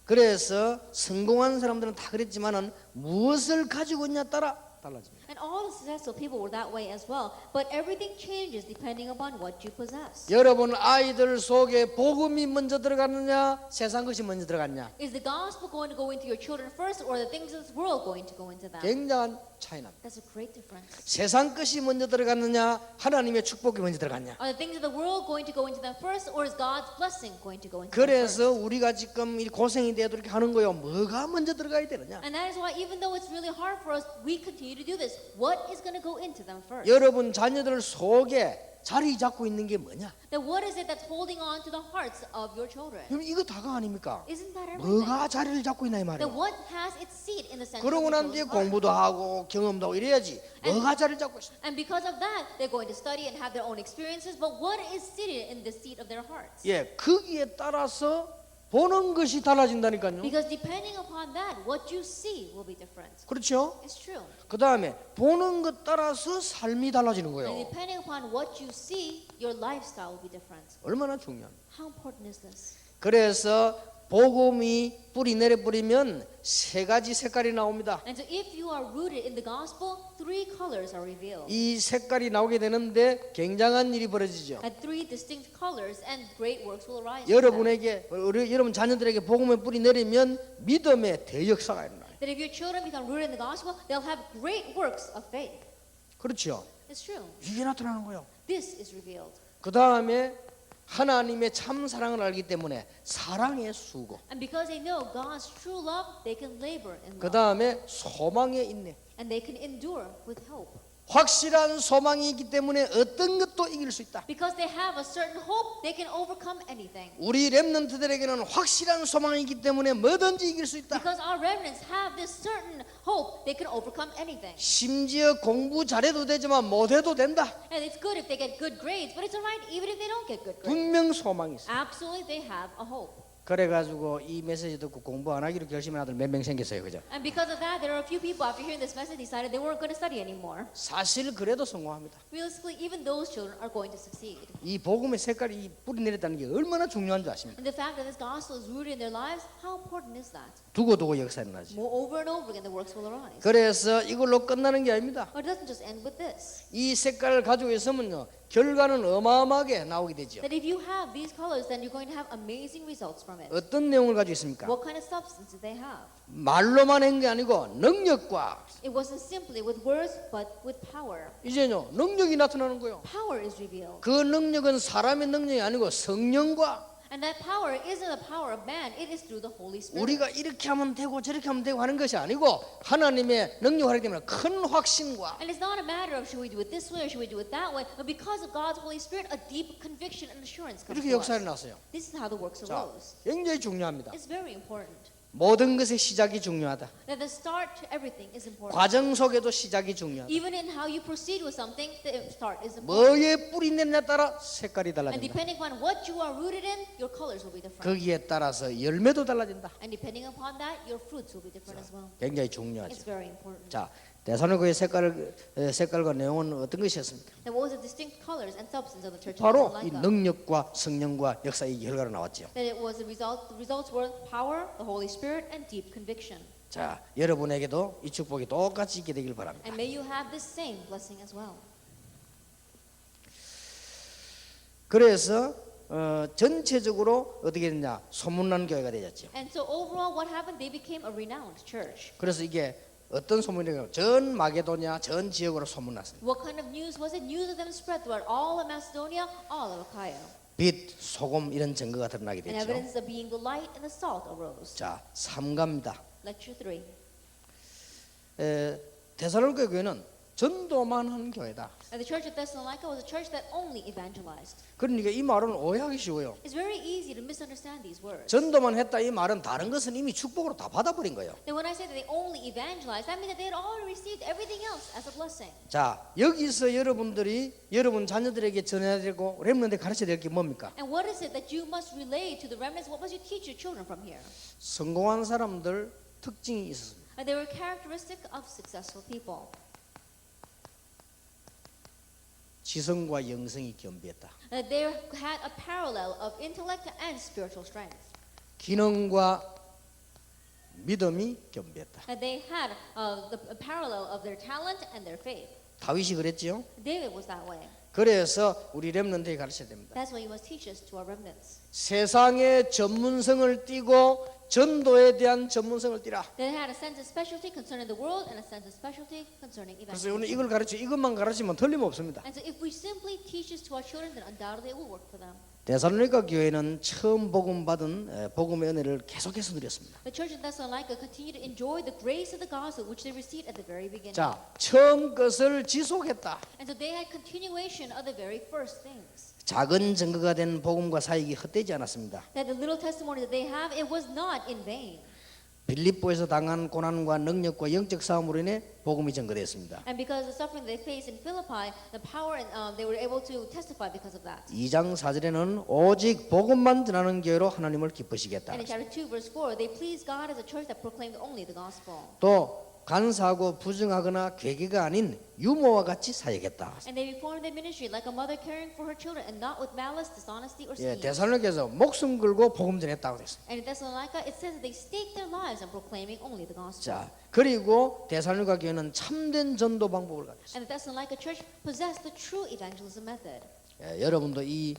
그래서 성공한 사람들은 다 그랬지만은 무엇을 가지고 있냐 따라 달라집니다. And all the successful people were that way as well. But everything changes depending upon what you possess. 여러분 아이들 속에 복음이 먼저 들어갔느냐, 세상 것이 먼저 들어갔냐? Is the gospel going to go into your children first, or the things of this world going to go into them? 굉장한 차이납니다. That's a great difference. 세상 것이 먼저 들어갔느냐, 하나님의 축복이 먼저 들어갔냐? Are the things of the world going to go into them first, or is God's blessing going to go into them 그래서 first? 우리가 지금 이 고생이 돼도 이렇게 하는 거요. 뭐가 먼저 들어가야 되느냐? And that is why, even though it's really hard for us, we continue to do this. What is going to go into them first? 여러분 자녀들 속에 자리 잡고 있는 게 뭐냐? Then what is it that's holding on to the hearts of your children? 그럼 이거 다가 아닙니까? Isn't that everything? 뭐가 자리를 잡고 있나 이 Then 말이에요. what has its seat in the center of 그러고 your 난 뒤에 children's heart? 공부도 하고 경험도 하고 이래야지. 뭐가 자리를 잡고 있어? And because of that, they're going to study and have their own experiences. But what is seated in the seat of their hearts? 예, 거기에 따라서 보는 것이 달라진다니까요. Because depending upon that, what you see will be different. 그렇죠? It's true. 그 다음에 보는 것 따라서 삶이 달라지는 And 거예요. depending upon what you see, your lifestyle will be different. 얼마나 중요합니까? How important is this? 그래서 복음이 뿌리 내려 버리면 세 가지 색깔이 나옵니다. And so if you are rooted in the gospel, three colors are revealed. 이 색깔이 나오게 되는데 굉장한 일이 벌어지죠. And three distinct colors, and great works will arise. from them. 여러분에게 여러분 자녀들에게 복음의 뿌리 내리면 믿음의 대역사가 일어나요. That if your children become rooted in the gospel, they'll have great works of faith. 그렇죠. It's true. 이게 나타나는 거예요. This is revealed. 그 다음에 하나님의 참 사랑을 알기 때문에 사랑의 수고. And because they know God's true love, they can labor in 그 love. 다음에 소망의 인내. And they can endure with hope. 확실한 소망이 있기 때문에 어떤 것도 이길 수 있다. Because they have a certain hope, they can overcome anything. 우리 렘넌트들에게는 확실한 소망이 있기 때문에 뭐든지 이길 수 있다. Because our remnants have this certain hope, they can overcome anything. 심지어 공부 잘해도 되지만 못해도 된다. And it's good if they get good grades, but it's alright even if they don't get good grades. 분명 소망이 있어. Absolutely, they have a hope. 그래가지고 이 메시지 듣고 공부 안 하기로 결심한 아들 몇 명 생겼어요, 그죠? And because of that, there are a few people after hearing this message decided they weren't going to study anymore. 사실 그래도 성공합니다. Realistically, even those children are going to succeed. 이 복음의 색깔이 이 뿌리 내렸다는 게 얼마나 중요한 줄 아십니까? And the fact that this gospel is rooted in their lives, how important is that? 두고두고 역사 일어나지. More over and over again, the works will arise. 그래서 이걸로 끝나는 게 아닙니다. But it doesn't just end with this. 이 색깔을 가지고 있으면요 결과는 어마어마하게 나오게 되죠. That if you have these colors, then you're going to have amazing results from it. 어떤 내용을 가지고 있습니까? What kind of substance do they have? 말로만 한 게 아니고 능력과 It wasn't simply with words, but with power. 이제요 능력이 나타나는 거예요. Power is revealed. 그 능력은 사람의 능력이 아니고 성령과 And that power isn't the power of man, it is through the Holy Spirit. 우리가 이렇게 하면 되고 저렇게 하면 되고 하는 것이 아니고 하나님의 능력을 하기 때문에 큰 확신과 And it's not a matter of should we do it this way or should we do it that way, but because of God's Holy Spirit, a deep conviction and assurance comes 이렇게 to 역사를 us. 났어요. This is how the works 자, arose. 굉장히 중요합니다. It's very important. 모든 것의 시작이 중요하다. That the start to everything is important. 과정 속에도 시작이 중요하다. Even in how you proceed with something, the start is important. 뭐에 뿌리 내느냐에 따라 색깔이 And 달라진다. depending upon what you are rooted in, your colors will be different. 거기에 따라서 열매도 달라진다. And depending upon that, your fruits will be different as well. 굉장히 It's 중요하죠. very important. 자, 데살로니가의 색깔과 내용은 어떤 것이었습니까? Then what was the distinct colors and substance of the church of 바로 이 Thessalonica? 능력과 성령과 역사의 결과로 나왔죠. That it was the results were power, the Holy Spirit, and deep conviction. 자, 여러분에게도 이 축복이 똑같이 있게 되길 바랍니다. And may you have this same blessing as well. 그래서 전체적으로 어떻게 됐냐? 소문난 교회가 되었죠. And so overall, what happened? They became a renowned church. 그래서 이게 어떤 소문이냐면 전 마게도냐 전 지역으로 소문났습니다. What kind of news was it? News of them spread throughout all of Macedonia, all of Achaia. 빛, 소금 이런 증거가 드러나게 And 됐죠. evidence of being the light and the salt arose. 자, 3가입니다. Lecture 3. 데살로니가 교회는 전도만 하는 교회다. And the church of Thessalonica was a church that only evangelized. 그러니까 이 말은 오해하기 쉬워요. It's very easy to misunderstand these words. 전도만 했다 이 말은 다른 것은 이미 축복으로 다 받아버린 거예요. Then when I say that they only evangelized, that means that they had already received everything else as a blessing. 자, 여기서 여러분들이 여러분 자녀들에게 전해야 되고 렘넌트에 가르쳐야 될 게 뭡니까? And what is it that you must relay to the remnants? What must you teach your children from here? 성공한 사람들 특징이 있었습니다. And they were characteristic of successful people. 지성과 영성이 겸비했다. That they had a parallel of intellect and spiritual strength. 기능과 믿음이 겸비했다. And they had a parallel of their talent and their faith. 다윗이 그랬지요. David was that way. 그래서 우리 렘넌트에 가르쳐야 됩니다. That's why you must teach us to our remnants. 세상의 전문성을 띠고 전도에 대한 전문성을 띠라. They had a sense of specialty concerning the world and a sense of specialty concerning 그래서 evangelism. 오늘 이걸 가르쳐 이것만 가르치면 틀림없습니다. And so if we simply teach this to our children, then undoubtedly it will work for them. 데살로니가 교회는 처음 복음 받은 복음의 은혜를 계속해서 누렸습니다. The church in Thessalonica continued to enjoy the grace of the gospel which they received at the very beginning. 자, 처음 것을 지속했다. And so they had continuation of the very first things. 작은 증거가 된 복음과 사역이 헛되지 않았습니다. That the little testimony that they have, it was not in vain. 빌립보에서 당한 고난과 능력과 영적 싸움으로 인해 복음이 증거되었습니다. And because of the suffering they faced in Philippi, the power and they were able to testify because of that. 2장 4절에는 오직 복음만 전하는 교회로 하나님을 기쁘시겠다. And in chapter 2, verse 4, they pleased God as a church that proclaimed only the gospel. 또 간사하고 부정하거나 괴계가 아닌 유머와 같이 사역했다. And they reformed their ministry like a mother caring for her children and not with malice, dishonesty, or 예, scheme. 데살로니가에서 목숨 걸고 복음 전했다고 그랬어요. And in Thessalonica, it says that they staked their lives on proclaiming only the gospel. 자, 그리고 데살로니가 교회는 참된 전도 방법을 가졌어요. And the Thessalonica church possessed the true evangelism method. 예, 여러분도 이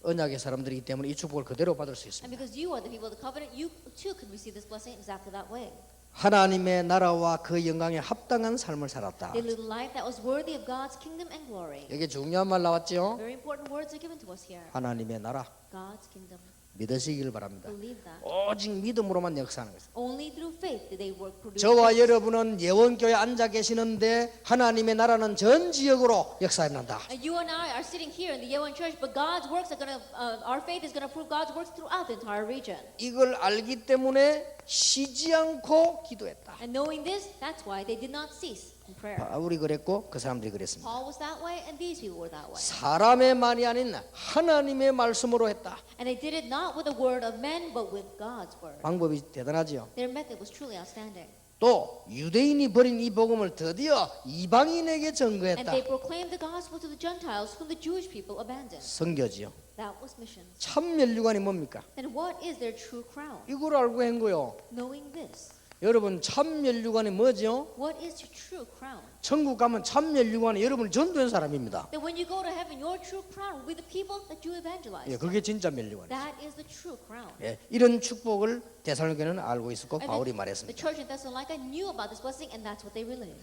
언약의 사람들이기 때문에 이 축복을 그대로 받을 수 있습니다. And because you are the people of the covenant, you too could receive this blessing exactly that way. 하나님의 나라와 그 영광에 합당한 삶을 살았다. They lived a life that was worthy of God's kingdom and glory. 여기 중요한 말 나왔죠? Very important words are given to us here. 하나님의 나라 God's kingdom. 믿으시길 바랍니다. Believe that. 오직 믿음으로만 역사하는 것입니다. Only through faith did they work produce. 저와 여러분은 예원교회에 앉아 계시는데 하나님의 나라는 전 지역으로 역사해 난다. And you and I are sitting here in the Yeowon Church, but God's works are gonna, our faith is gonna prove God's works throughout the entire region. 이걸 알기 때문에 쉬지 않고 기도했다. And knowing this, that's why they did not cease in prayer. 바울이 그랬고 그 사람들이 그랬습니다. Paul was that way, and these people were that way. 사람의 말이 아닌 하나님의 말씀으로 했다. And they did it not with the word of men, but with God's word. 방법이 대단하죠. Their method was truly outstanding. 또 유대인이 버린 이 복음을 드디어 이방인에게 And 전거했다. they proclaimed the gospel to the Gentiles, whom the Jewish people abandoned. 선교지요. That was missions. 참면류관이 뭡니까? Then what is their true crown? 이걸 알고 한 거요. Knowing this, 여러분 참면류관이 뭐죠? what is your true crown? 천국 가면 참면류관이 여러분을 전도한 사람입니다. That when you go to heaven, your true crown will be the people that you 예, evangelize. 그게 진짜 면류관이에요. That is the true crown. 예, 이런 축복을 데살로니가는 알고 있었고 And 바울이 the 말했습니다. church in Thessalonica knew about this blessing, and that's what they relayed.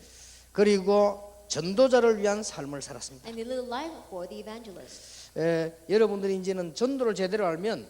그리고 전도자를 위한 삶을 살았습니다. And they lived life for the evangelist. 여러분들이 이제는 전도를 제대로 알면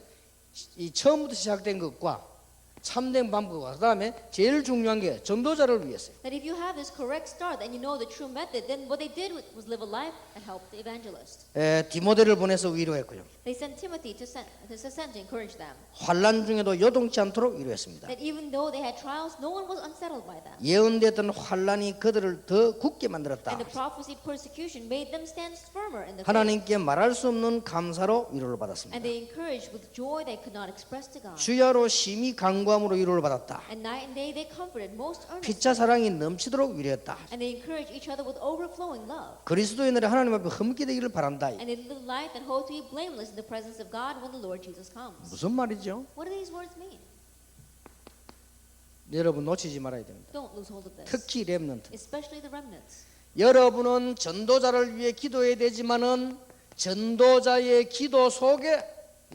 이 처음부터 시작된 것과 참된 방법과 그다음에 제일 중요한 게 전도자를 위해서. That if you have this correct start and you know the true method, then what they did was live a life that helped the evangelist. 디모데를 보내서 위로했고요. They sent Timothy to send to encourage them. 환난 중에도 요동치 않도록 위로했습니다. That even though they had trials, no one was unsettled by them. 예언됐던 환난이 그들을 더 굳게 만들었다. And the prophesied persecution made them stand firmer in the faith. 하나님께 말할 수 없는 감사로 위로를 And 받았습니다. they encouraged with joy they could not express to God. 주야로 심히 간구함으로 위로를 받았다. And night and day they comforted most earnestly. 피차 사랑이 넘치도록 위로했다. And they encouraged each other with overflowing love. 그리스도인들이 하나님 앞에 흠기 되기를 바란다. And they lived life that hope to be blameless in the presence of God when the Lord Jesus comes. 무슨 말이죠? What do these words mean? 여러분 놓치지 말아야 됩니다. Don't lose hold of this. 특히 렘넌트. Especially the remnants. 여러분은 전도자를 위해 기도해야 되지만은 전도자의 기도 속에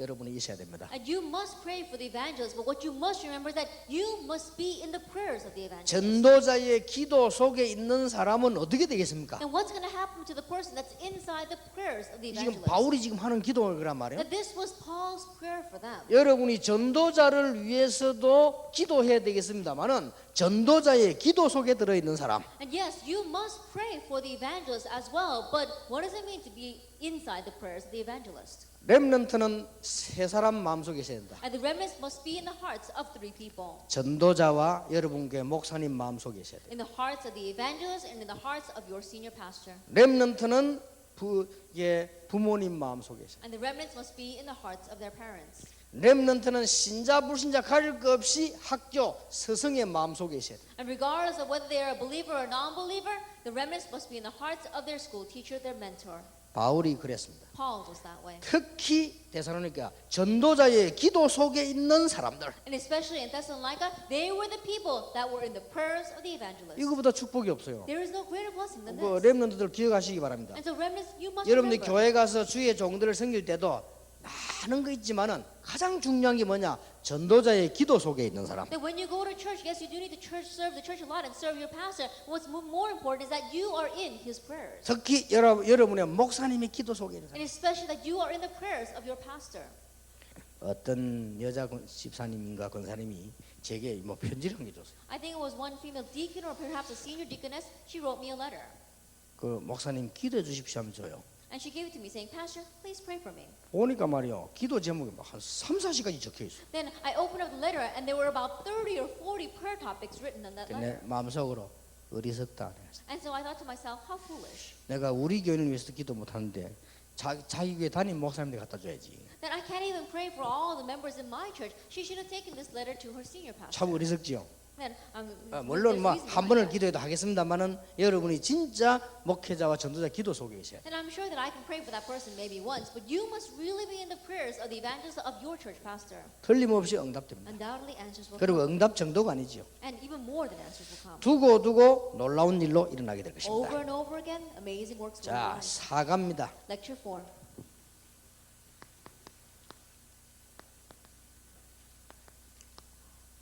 여러분이 있어야 됩니다. And you must pray for the evangelists, but what you must remember is that you must be in the prayers of the evangelists. 전도자의 기도 속에 있는 사람은 어떻게 되겠습니까? And what's going to happen to the person that's inside the prayers of the 지금 evangelists? 바울이 지금 하는 기도란 말이에요. That this was Paul's prayer for them. 여러분이 전도자를 위해서도 기도해야 되겠습니다만은 전도자의 기도 속에 들어 있는 사람, And yes, you must pray for the evangelists as well, but what does it mean to be inside the prayers of the evangelist? 렘넌트는 세 사람 마음속에 있어야 된다. And the remnants must be in the hearts of three people. 전도자와 여러분께 목사님 마음속에 있어야 돼요. In the hearts of the evangelist and in the hearts of your senior pastor. 렘넌트는 부모님 마음속에 있어요. And the remnants must be in the hearts of their parents. 렘넌트는 신자 불신자 가릴 것 없이 학교 스승의 마음속에 있어야 돼요. And regardless of whether they are a believer or non-believer, the remnants must be in the hearts of their school teacher, their mentor. 바울이 그랬습니다. Paul was that way. 특히 데살로니가 전도자의 기도 속에 있는 사람들, And especially in Thessalonica, they were the people that were in the prayers of the evangelists. 이거보다 축복이 없어요. There is no greater blessing than 그 this. 렘넌트들 기억하시기 바랍니다. And so remnants, you must 여러분들 remember 교회 가서 주의 종들을 섬길 때도 많은 거 있지만은 가장 중요한 게 뭐냐? 전도자의 기도 속에 있는 사람. that when you go to church, yes, you do need to serve the church a lot and serve your pastor. What's more important is that you are in his prayers. 특히 여러분의 목사님의 기도 속에 있는 사람. And especially that you are in the prayers of your pastor. 어떤 여자 집사님인가 권사님이 제게 뭐 편지를 한 게 줬어요. I think it was one female deacon or perhaps a senior deaconess. She wrote me a letter. 그 목사님 기도해 주십시오 하면 줘요. And she gave it to me saying, Pastor, please pray for me. 보니까 말이요. 기도 제목이 막 한 3, 4시까지 적혀 있어요. Then I opened up the letter and there were about 30 or 40 prayer topics written in that 내 letter. 마음속으로 어리석다. And so I thought to myself, how foolish. 내가 우리 교회를 위해서 기도 못 하는데 자기 교회 담임 목사님들 갖다 줘야지. That I can't even pray for all the members in my church. She should have taken this letter to her senior pastor. 참 어리석지요. Then, 물론 there's 뭐 reason 한 behind 번을 that. 기도해도 하겠습니다만은 여러분이 진짜 목회자와 전도자 기도 속에 있어요. Then I'm sure that I can pray for that person maybe once, but you must really be in the prayers of the evangelist of your church pastor. 틀림없이 응답됩니다. Undoubtedly answers will 그리고 come. 응답 정도가 아니지요. And even more than answers will come. 두고 놀라운 일로 일어나게 될 Over 것입니다. and over again, amazing works will 자, arise. 사과입니다. Lecture 4.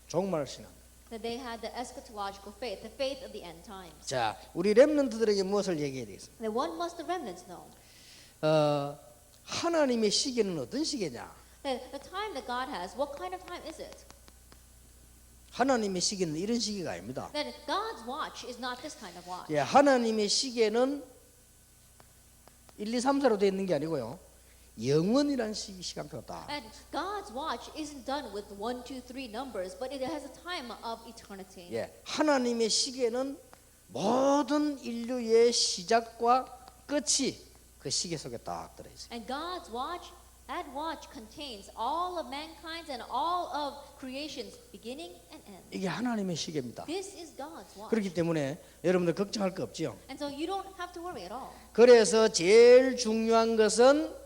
종말 신앙. That they had the eschatological faith, the faith of the end times. 자, 우리 렘넌트들에게 무엇을 얘기해야 되겠습니까? Then what must the remnants know? 하나님의 시계는 어떤 시계냐? That the time that God has, what kind of time is it? 하나님의 시계는 이런 시계가 아닙니다. That God's watch is not this kind of watch. 예, 하나님의 시계는 1, 2, 3, 4로 되어 있는 게 아니고요. 영원이란 시간표가 다. And God's watch isn't done with 1, 2, 3 numbers, but it has a time of eternity. 예, 하나님의 시계는 모든 인류의 시작과 끝이 그 시계 속에 딱 들어 있어요. And God's watch, that watch contains all of mankind and all of creation's beginning and end. 이게 하나님의 시계입니다. This is God's watch. 그렇기 때문에 여러분들 걱정할 거 없지요. And so you don't have to worry at all. 그래서 제일 중요한 것은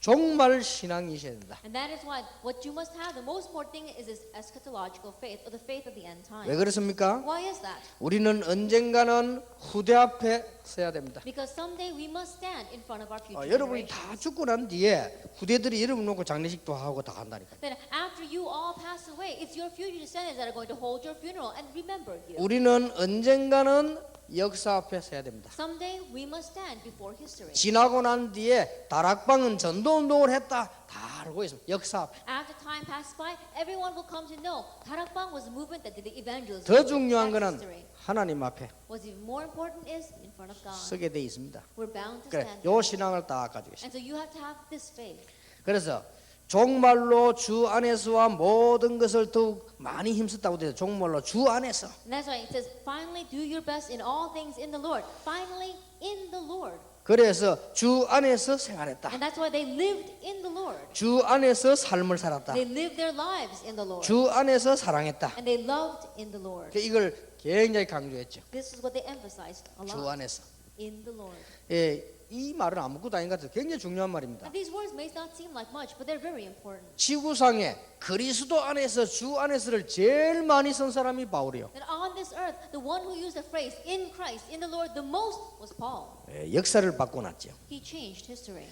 종말 신앙이셔야 된다. And that is why what you must have, the most important thing is this eschatological faith, or the faith of the end 왜 time. 그렇습니까? Why is that? 우리는 언젠가는 후대 앞에 서야 됩니다. Because someday we must stand in front of our future 여러분이 generations. 다 죽고 난 뒤에 후대들이 여러분 놓고 장례식도 하고 다 한다니까. Then after you all pass away, it's your future descendants that are going to hold your funeral and remember you. 우리는 언젠가는 역사 앞에 서야 됩니다. Someday we must stand before history. 지나고 난 뒤에 다락방은 전도운동을 했다 다 알고 있습니다. 역사 앞에. After time passes by, everyone will come to know Darakbang was a movement that did the evangelism. 더 중요한 That's 거는 history. 하나님 앞에 What's even more important is in front of God. 서게 돼 있습니다. We're bound to 그래, stand. 요 신앙을 딱 가지고 있습니다. And so you have to have this faith. 그래서 종말로 주 안에서와 모든 것을 더욱 많이 힘썼다고 돼요. 종말로 주 안에서. And that's why it says, finally do your best in all things in the Lord. Finally in the Lord. 그래서 주 안에서 생활했다. And that's why they lived in the Lord. 주 안에서 삶을 살았다. They lived their lives in the Lord. 주 안에서 사랑했다. And they loved in the Lord. 이걸 굉장히 강조했죠. This is what they emphasized a 주 lot. 안에서. In the Lord. 예, 이 말은 아무것도 아닌 것 같아요. 굉장히 중요한 말입니다. And these words may not seem like much, but they're very important. 지구상에 그리스도 안에서 주 안에서를 제일 많이 쓴 사람이 바울이요. That on this earth, the one who used the phrase in Christ, in the Lord, the most was Paul. 예, 역사를 바꿔놨죠. He changed history.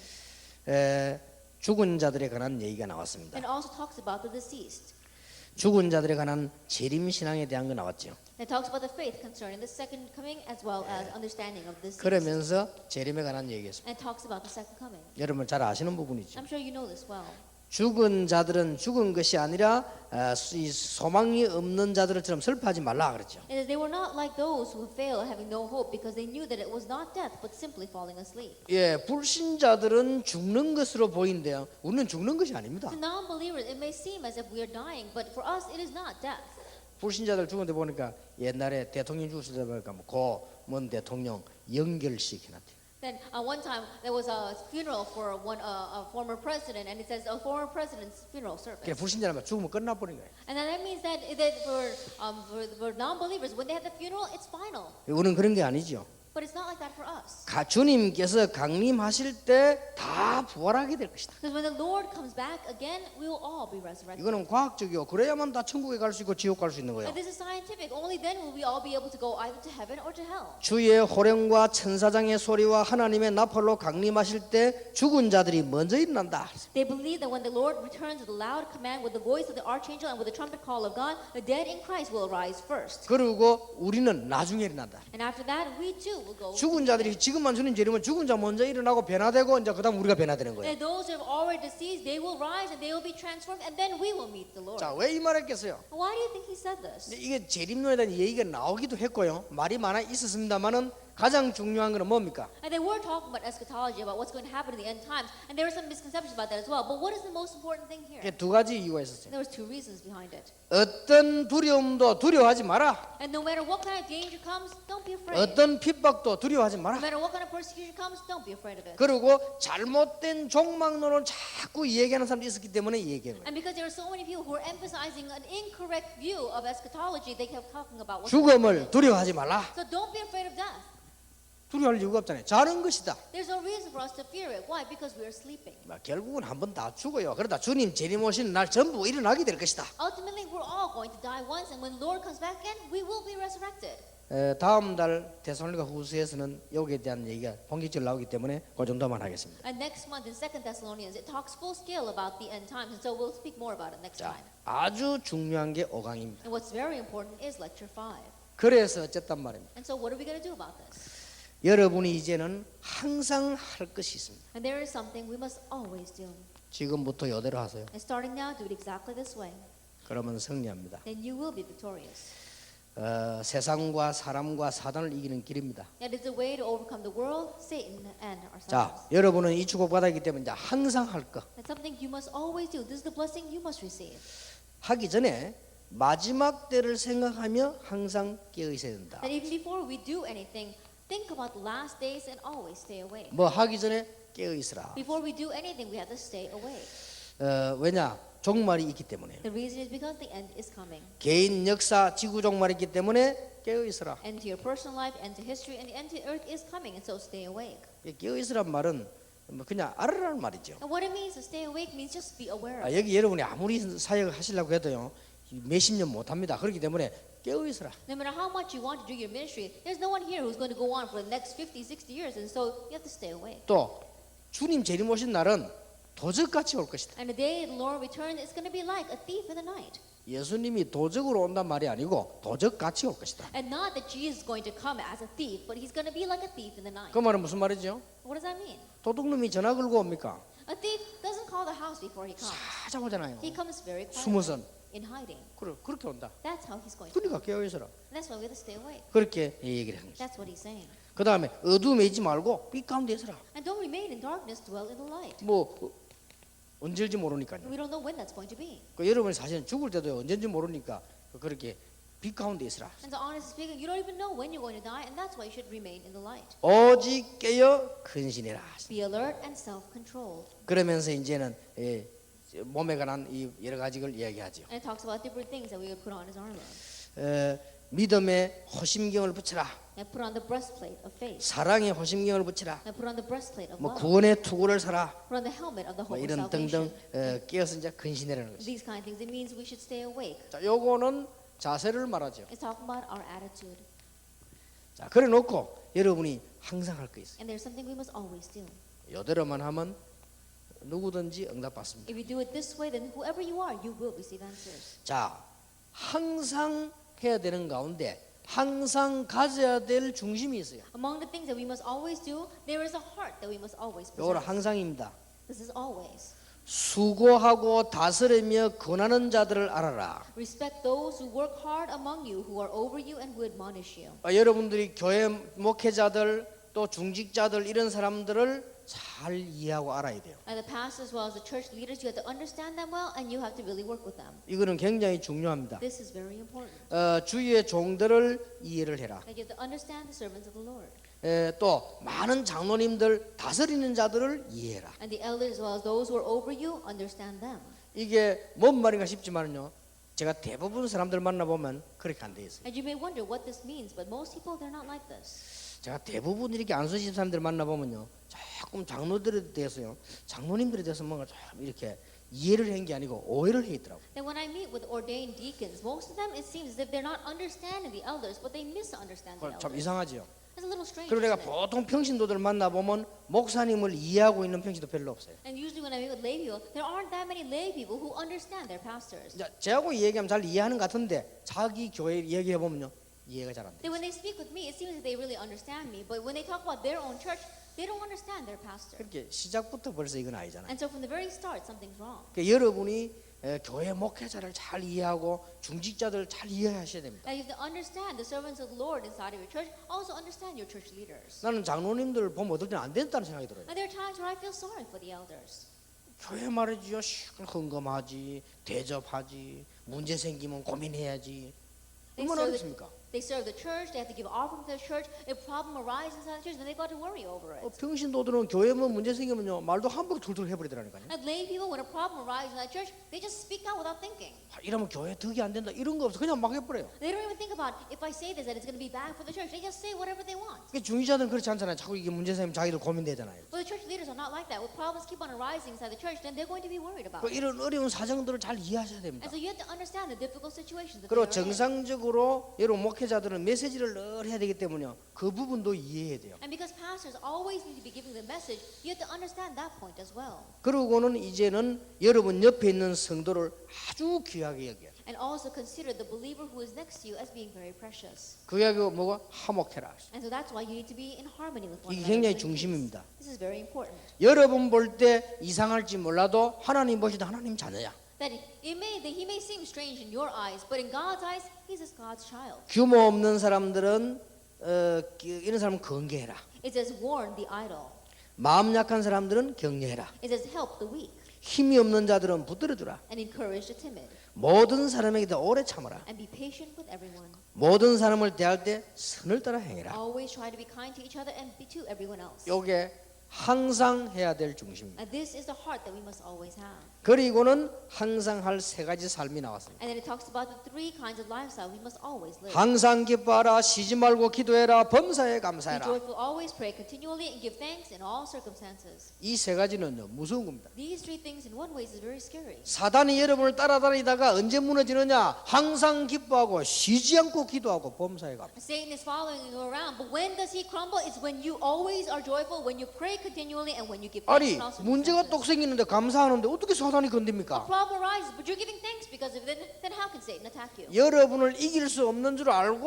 예, 죽은 자들에 관한 얘기가 나왔습니다. And also talks about the deceased. 죽은 자들에 관한 재림 신앙에 대한 거 나왔죠. It talks about the faith concerning the second coming as well as understanding of this. 그러면서 재림에 관한 얘기했습니다. And it talks about the second coming. 여러분 잘 아시는 부분이죠. I'm sure you know this well. 죽은 자들은 죽은 것이 아니라 이 소망이 없는 자들처럼 슬퍼하지 말라 그랬죠. And they were not like those who fail, having no hope, because they knew that it was not death, but simply falling asleep. 예, 불신자들은 죽는 것으로 보이는데요. 우리는 죽는 것이 아닙니다. To non-believers, it may seem as if we are dying, but for us, it is not death. 불신자들 죽은데 보니까 옛날에 대통령 죽었을 때 보니까 고문 대통령 연결시켜놨대요. Then one time there was a funeral for a former president, and it says a former president's funeral service. 그래 불신자는 죽으면 끝나버린 거예요. And then that means that for non-believers, when they have the funeral, it's final. 우리는 그런 게 아니죠. But it's not like that for us. 주님께서 강림하실 때 다 부활하게 될 것이다. Because when the Lord comes back again, we will all be resurrected. 이거는 과학적이요. 그래야만 다 천국에 갈 수 있고 지옥 갈 수 있는 거예요. And this is scientific. Only then will we all be able to go either to heaven or to hell. 주의 호령과 천사장의 소리와 하나님의 나팔로 강림하실 때 죽은 자들이 먼저 일어난다. They believe that when the Lord returns with a loud command, with the voice of the archangel and with the trumpet call of God, the dead in Christ will arise first. 그리고 우리는 나중에 일어난다. And after that, we too will go. 죽은 자들이 지금만 주님 재림은 죽은 자 먼저 일어나고 변화되고 이제 그다음 우리가 변화되는 거예요. And those who have already deceased, they will rise and they will be transformed, and then we will meet the Lord. 자, 왜 이 말했겠어요? Why do you think he said this? 이게 재림론에 대한 얘기가 나오기도 했고요. 말이 많아 있었습니다만은 가장 중요한 것은 뭡니까? And they were talking about eschatology, about what's going to happen in the end times, and there were some misconceptions about that as well. But what is the most important thing here? 두 가지 이유가 있었어요. There was two reasons behind it. 어떤 두려움도 두려워하지 마라. And no matter what kind of danger comes, don't be afraid. 어떤 핍박도 두려워하지 No 마라. matter what kind of persecution comes, don't be afraid of it. 그리고 잘못된 종막론을 자꾸 얘기하는 사람들이 있었기 때문에 얘기한 거예요. And because there are so many people who are emphasizing an incorrect view of eschatology, they kept talking about what. 죽음을 두려워하지 말라. So don't be afraid of death. 두려워할 이유가 없잖아요. 자는 것이다. There's no reason for us to fear it. Why? Because we are sleeping. 결국은 한 번 다 죽어요. 그러다 주님 재림 오시는 날 전부 일어나게 될 것이다. Ultimately, we're all going to die once, and when the Lord comes back again, we will be resurrected. 다음 달 데살로니가 후서에서는 여기에 대한 얘기가 본격적으로 나오기 때문에 그 정도만 하겠습니다. And next month in 2 Thessalonians, it talks full scale about the end times, and so we'll speak more about it next 자, time. 아주 중요한 게 5강입니다. And what's very important is lecture 5. 그래서 어쨌단 말입니다. And so what are we going to do about this? 여러분이 이제는 항상 할 것이 있습니다. And there is something we must always do. 지금부터 이대로 하세요. And starting now, do it exactly this way. 그러면 승리합니다. Then you will be victorious. 세상과 사람과 사단을 이기는 길입니다. That is the way to overcome the world, Satan, and ourselves. 자, 여러분은 이 축복받았기 때문에 이제 항상 할 거. That's something you must always do. This is the blessing you must receive. 하기 전에 마지막 때를 생각하며 항상 깨어 있어야 된다. That even before we do anything, think about the last days and always stay awake. 뭐 하기 전에 깨어 있으라. Before we do anything, we have to stay awake. 왜냐? 종말이 있기 때문에. The reason is because the end is coming. 개인 역사 지구 종말이 있기 때문에 깨어 있으라. End to your personal life, end to history, and the end to earth is coming, and so stay awake. 깨어 있으란 말은 뭐 그냥 알으라는 말이죠. And what it means to stay awake means just be aware of it. 여기 여러분이 아무리 사역을 하시려고 해도요 몇십 년 못합니다. 그렇기 때문에 깨어 있으라. No matter how much you want to do your ministry, there's no one here who's going to go on for the next 50, 60 years, and so you have to stay awake. 또 주님 재림 오신 날은 도적같이 올 것이다. And the day the Lord returns, it's going to be like a thief in the night. 예수님이 도적으로 온단 말이 아니고 도적같이 올 것이다. And not that Jesus is going to come as a thief, but he's going to be like a thief in the night. 그 말은 무슨 말이죠? What does that mean? 도둑놈이 전화 걸고 옵니까? A thief doesn't call the house before he comes. 살짝 오잖아요. He comes very 숨어서. quietly, in hiding. 그렇게 온다. That's how he's going to. 그러니까 깨어 있어라. And that's why we have to stay awake. 그렇게 얘기를 하는 거죠. That's what he's saying. 그 다음에 어둠에 있지 말고 빛 가운데 있어라. And don't remain in darkness, dwell in the light. 뭐 언제일지 모르니까요. We don't know when that's going to be. 여러분이 사실은 죽을 때도 언제인지 모르니까 그렇게 빛 가운데 있으라. And so honestly speaking, you don't even know when you're going to die, and that's why you should remain in the light. 오직 깨어 근신해라. Be alert and self-controlled. 그러면서 이제는 몸에 관한 이 여러 가지를 이야기하죠. And it talks about different things that we would put on as armor. 믿음의 호심경을 붙여라. And put on the breastplate of faith. 사랑의 호심경을 붙여라. And put on the breastplate of 뭐 love. 구원의 투구를 사라. Put on the helmet of the 뭐 hope of 이런 등등 salvation. 깨어서 이제 근신해라는 거죠. These kind of things. It means we should stay awake. 자, 요거는 자세를 말하죠. It's talking about our attitude. 자, 그래 놓고 여러분이 항상 할 거 있어요. And there's something we must always do. 요대로만 하면 누구든지 응답받습니다. If you do it this way, then whoever you are, you will receive answers. 자, 항상 해야 되는 가운데 항상 가져야 될 중심이 있어요. Among the things that we must always do, there is a heart that we must always 요거는 possess. 항상입니다. This is always. 수고하고 다스리며 권하는 자들을 알아라. Respect those who work hard among you, who are over you and who admonish you. 여러분들이 교회 목회자들 또 중직자들 이런 사람들을 잘 이해하고 알아야 돼요. And the pastors as well as the church leaders, you have to understand them well and you have to really work with them. 이거는 굉장히 중요합니다. This is very important. 주위의 종들을 이해를 해라. That you have to understand the servants of the Lord. 또 많은 장로님들 다스리는 자들을 이해해라. And the elders as well as those who are over you, understand them. 이게 뭔 말인가 싶지만요. 제가 대부분 사람들 만나보면 그렇게 안 돼 있어요. And you may wonder what this means, but most people, they're not like this. 제가 대부분 이렇게 안 쓰신 사람들 만나보면요. 조금 장로들에 대해서요. 장로님들에 대해서 뭔가 좀 이렇게 이해를 한 게 아니고 오해를 해 있더라고요. Then when I meet with ordained deacons, most of them it seems as if they're not understanding the elders, but they misunderstand the 참 elders. 이상하죠. It's a little strange. 그리고 내가 isn't it? 보통 평신도들 만나보면 목사님을 이해하고 있는 평신도 별로 없어요. And usually when I meet with lay people, there aren't that many lay people who understand their pastors. 이제 저하고 얘기하면 잘 이해하는 것 같은데 자기 교회 얘기해 보면요. 이해가 잘 안 돼요. Then when they speak with me, it seems that they really understand me, but when they talk about their own church, they don't understand their pastor. 그렇게 시작부터 벌써 이건 아니잖아요. And so from the very start, something's wrong. 그러니까 여러분이 교회 목회자를 잘 이해하고 중직자들 잘 이해하셔야 됩니다. And you have to understand the servants of the Lord inside of your church. Also understand your church leaders. 나는 장로님들 보면 어떨 때는 안 된다는 생각이 들어요. And there are times where I feel sorry for the elders. 교회 말이지요. 헌금하지, 대접하지, 문제 생기면 고민해야지. 얼마나 어렵습니까? They serve the church. They have to give offering to the church. If a problem arises inside the church, then they got to worry over it. 평신도들은 교회면 문제 생기면요 말도 함부로 툴툴 해버리더라니까요. And lay people, when a problem arises in that church, they just speak out without thinking. 이러면 교회 덕이 안 된다 이런 거 없어 그냥 막 해버려요. They don't even think about if I say this that it's going to be bad for the church. They just say whatever they want. 중직자들은 그렇지 않잖아요. 자꾸 이게 문제 생기면 자기들 고민되잖아요. But the church leaders are not like that. When problems keep on arising inside the church, then they're going to be worried about it. 이런 어려운 사정들을 잘 이해하셔야 됩니다. And so you have to understand the difficult situations that they 그리고 are in. 정상적으로 여러분 목회자들은 메시지를 늘 해야 되기 때문에요. 그 부분도 이해해야 돼요. And because pastors always need to be giving the message, you have to understand that point as well. 그러고는 이제는 여러분 옆에 있는 성도를 아주 귀하게 여겨요. And also consider the believer who is next to you as being very precious. 그게 뭐가 화목해라. And so that's why you need to be in harmony with one 이게 another. 굉장히 doing 중심입니다. this. This is very important. 여러분 볼 때 이상할지 몰라도 하나님 보실 때 하나님 자녀야. That he may seem strange in your eyes, but in God's eyes, he's God's child. 규모 없는 사람들은 이런 사람은 건개해라. It says warn the idle. 마음 약한 사람들은 격려해라. It says help the weak 힘이 없는 자들은 붙들어주라. and encourage the timid 모든 사람에게 더 오래 참아라. and be patient with everyone. 모든 사람을 대할 때 선을 따라 행해라. Always try to be kind to each other and be to everyone else. 요게 항상 해야 될 중심입니다. And this is the heart that we must always have. 그리고는 항상 할 세 가지 삶이 나왔습니다. And then it talks about the three kinds of lifestyle we must always live. 항상 기뻐하라, 쉬지 말고 기도해라, 범사에 Be 감사해라. joyful, always pray continually, and give thanks in all circumstances. 이 세 가지는요 무서운 겁니다. These three things in one way is very scary. 사단이 여러분을 따라다니다가 언제 무너지느냐? 항상 기뻐하고 쉬지 않고 기도하고 범사에 감사. Satan is following you around, but when does he crumble? It's when you always are joyful, when you pray continually, and when you give thanks 아니 in all 문제가 circumstances. 똑 생기는데 감사하는데 어떻게 사단이 건듭니까? Problem arises, but you're giving thanks because of it. Then how can Satan attack you? 여러분을 이길 수 없는 줄 알고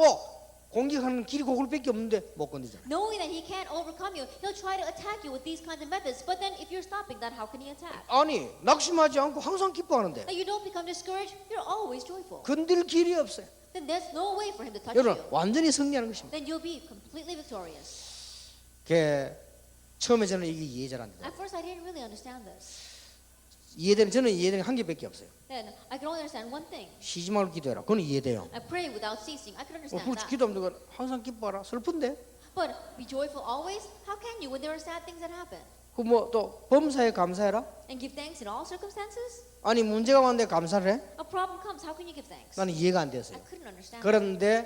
공격하는 길이 그걸밖에 없는데 못 건드잖아요. Knowing that he can't overcome you, he'll try to attack you with these kinds of methods. But then if you're stopping that, how can he attack? 아니 낙심하지 않고 항상 기뻐하는데 That you don't become discouraged, you're always joyful. 건들 길이 없어요. Then there's no way for him to touch 여러분 you. 완전히 승리하는 것입니다. Then you'll be completely victorious. 처음에 저는 이게 이해 잘 안 돼요. At first, I didn't really understand this. 저는 이해되는 한 개밖에 없어요. Then I could only understand one thing. 쉬지 말고 기도해라. 그건 이해돼요. I pray without ceasing. I could understand 그렇지 that. 기도하면 누가 항상 기뻐하라. 슬픈데? But be joyful always? How can you when there are sad things that happen? 그 뭐 또 범사에 감사해라? And give thanks in all circumstances? 아니 문제가 왔는데 감사를 해? A problem comes, how can you give thanks? 나는 이해가 안 I 됐어요. couldn't understand that. 그런데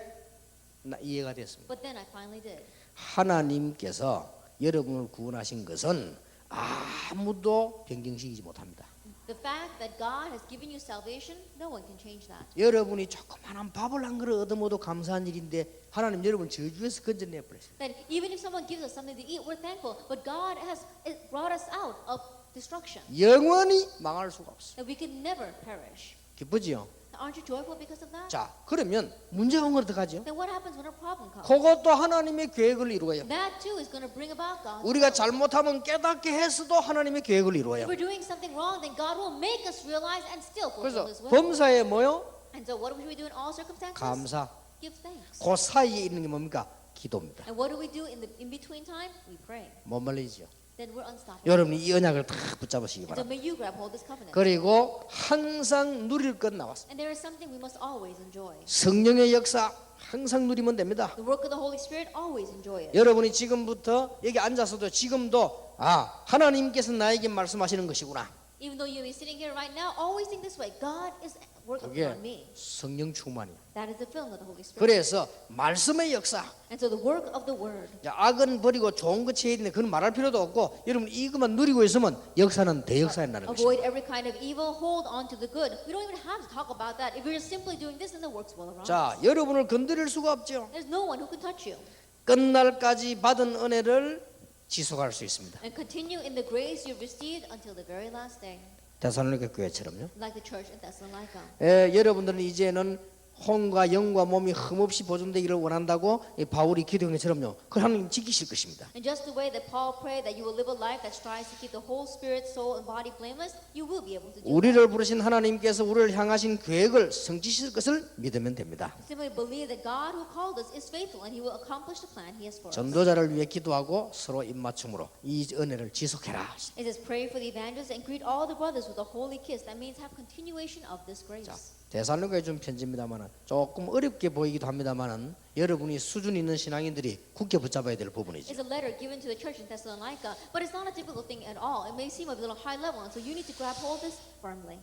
나 이해가 됐습니다. But then I finally did. 하나님께서 여러분을 구원하신 것은 아무도 변경시키지 못합니다. The fact that God has given you salvation, no one can change that. 여러분이 조그마한 밥을 한 그릇 얻어먹어도 감사한 일인데 하나님 여러분 저주에서 건져내 버렸어요. That even if someone gives us something to eat, we're thankful. But God has brought us out of destruction. 영원히 망할 수가 없어. That we can never perish. 기쁘지요? Aren't you joyful because of that? 자, 그러면 문제가 오면 어떡하죠? Then what happens when a problem comes? 그것도 하나님의 계획을 이루어요. That too is going to bring about God's 우리가 will. 잘못하면 깨닫게 해서도 하나님의 계획을 이루어요. If we're doing something wrong, then God will make us realize and still 그래서 fulfill His will. 범사에 뭐요? And so what do we do in all circumstances? 감사. Give thanks. 그 사이에 있는 게 뭡니까? 기도입니다. And what do we do in the in-between time? We pray. 못 말리죠. Then we're unstoppable. 여러분이 이 언약을 다 붙잡으시기 And so 바랍니다. may you grab hold of this covenant. 그리고 항상 누릴 것 나왔습니다. And there is something we must always enjoy. 성령의 역사 항상 누리면 됩니다. The work of the Holy Spirit, always enjoy it. 여러분이 지금부터 여기 앉아서도 지금도 하나님께서 나에게 말씀하시는 것이구나. Even though you may be sitting here right now, always think this way: God is working 그게 on me. 성령 충만이야. That is the filling of the Holy Spirit. 그래서 말씀의 역사. And so the work of the Word. 자, 악은 버리고 좋은 것 채야 되는데 그건 말할 필요도 없고 여러분 이것만 누리고 있으면 역사는 대역사에 나는 것입니다. Avoid every kind of evil. Hold on to the good. We don't even have to talk about that. If we're just simply doing this, then the works will arise. 자, 여러분을 건드릴 수가 없죠. There's no one who can touch you. 끝날까지 받은 은혜를 지속할 수 있습니다. And continue in the grace you've received until the very last day. 데살로니가 교회처럼요. Like the church in Thessalonica. 여러분들은 이제는 혼과 영과 몸이 흠없이 보존되기를 원한다고 이 바울이 기도한 것처럼요. 그걸 하나님 지키실 것입니다. And just the way that Paul prayed that you will live a life that strives to keep the whole spirit, soul, and body blameless, you will be able to do that. 우리를 부르신 하나님께서 우리를 향하신 계획을 성취하실 것을 믿으면 됩니다. Simply believe that God who called us is faithful and He will accomplish the plan He has for us. 전도자를 위해 기도하고 서로 입맞춤으로 이 은혜를 지속해라. It says, pray for the evangelists and greet all the brothers with a holy kiss. That means have continuation of this grace. 데살로니가에 준 편지입니다만은 조금 어렵게 보이기도 합니다만은 여러분이 수준 있는 신앙인들이 굳게 붙잡아야 될 부분이죠. It's a letter given to the church in Thessalonica, but it's not a difficult thing at all. It may seem a little high level, and so you need to grab hold of this firmly.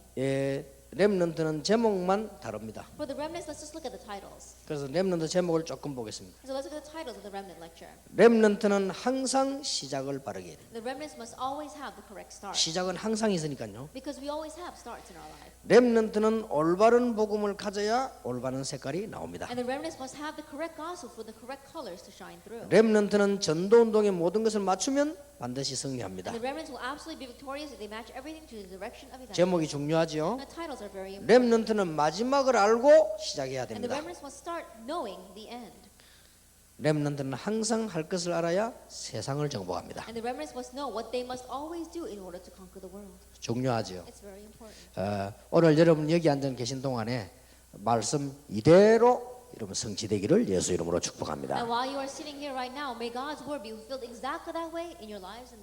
렘넌트는 제목만 다릅니다. For the remnants, let's just look at the titles. 그래서 렘넌트 제목을 조금 보겠습니다. So let's look at the titles of the remnant lecture. 렘넌트는 항상 시작을 바르게 해야 돼요. The remnants must always have the correct start, 시작은 항상 있으니까요. because we always have starts in our life. 렘넌트는 올바른 복음을 가져야 올바른 색깔이 나옵니다. And the remnants must have the correct gospel for the correct colors to shine through. 렘넌트는 전도 운동의 모든 것을 맞추면 반드시 승리합니다. And the remnants will absolutely be victorious if they match everything to the direction of evangelism. 제목이 중요하죠. The titles are very important. 렘넌트는 마지막을 알고 시작해야 And the 됩니다. remnants must start knowing the end. 렘넌트는 항상 할 것을 알아야 세상을 정복합니다. And the remnants must know what they must always do in order to conquer the world. 중요하죠. It's very important. 오늘 여러분 여기 앉아 계신 동안에 말씀 이대로 여러분 성취되기를 예수 이름으로 축복합니다. And while you are sitting here right now, may God's word be fulfilled exactly that way in your lives.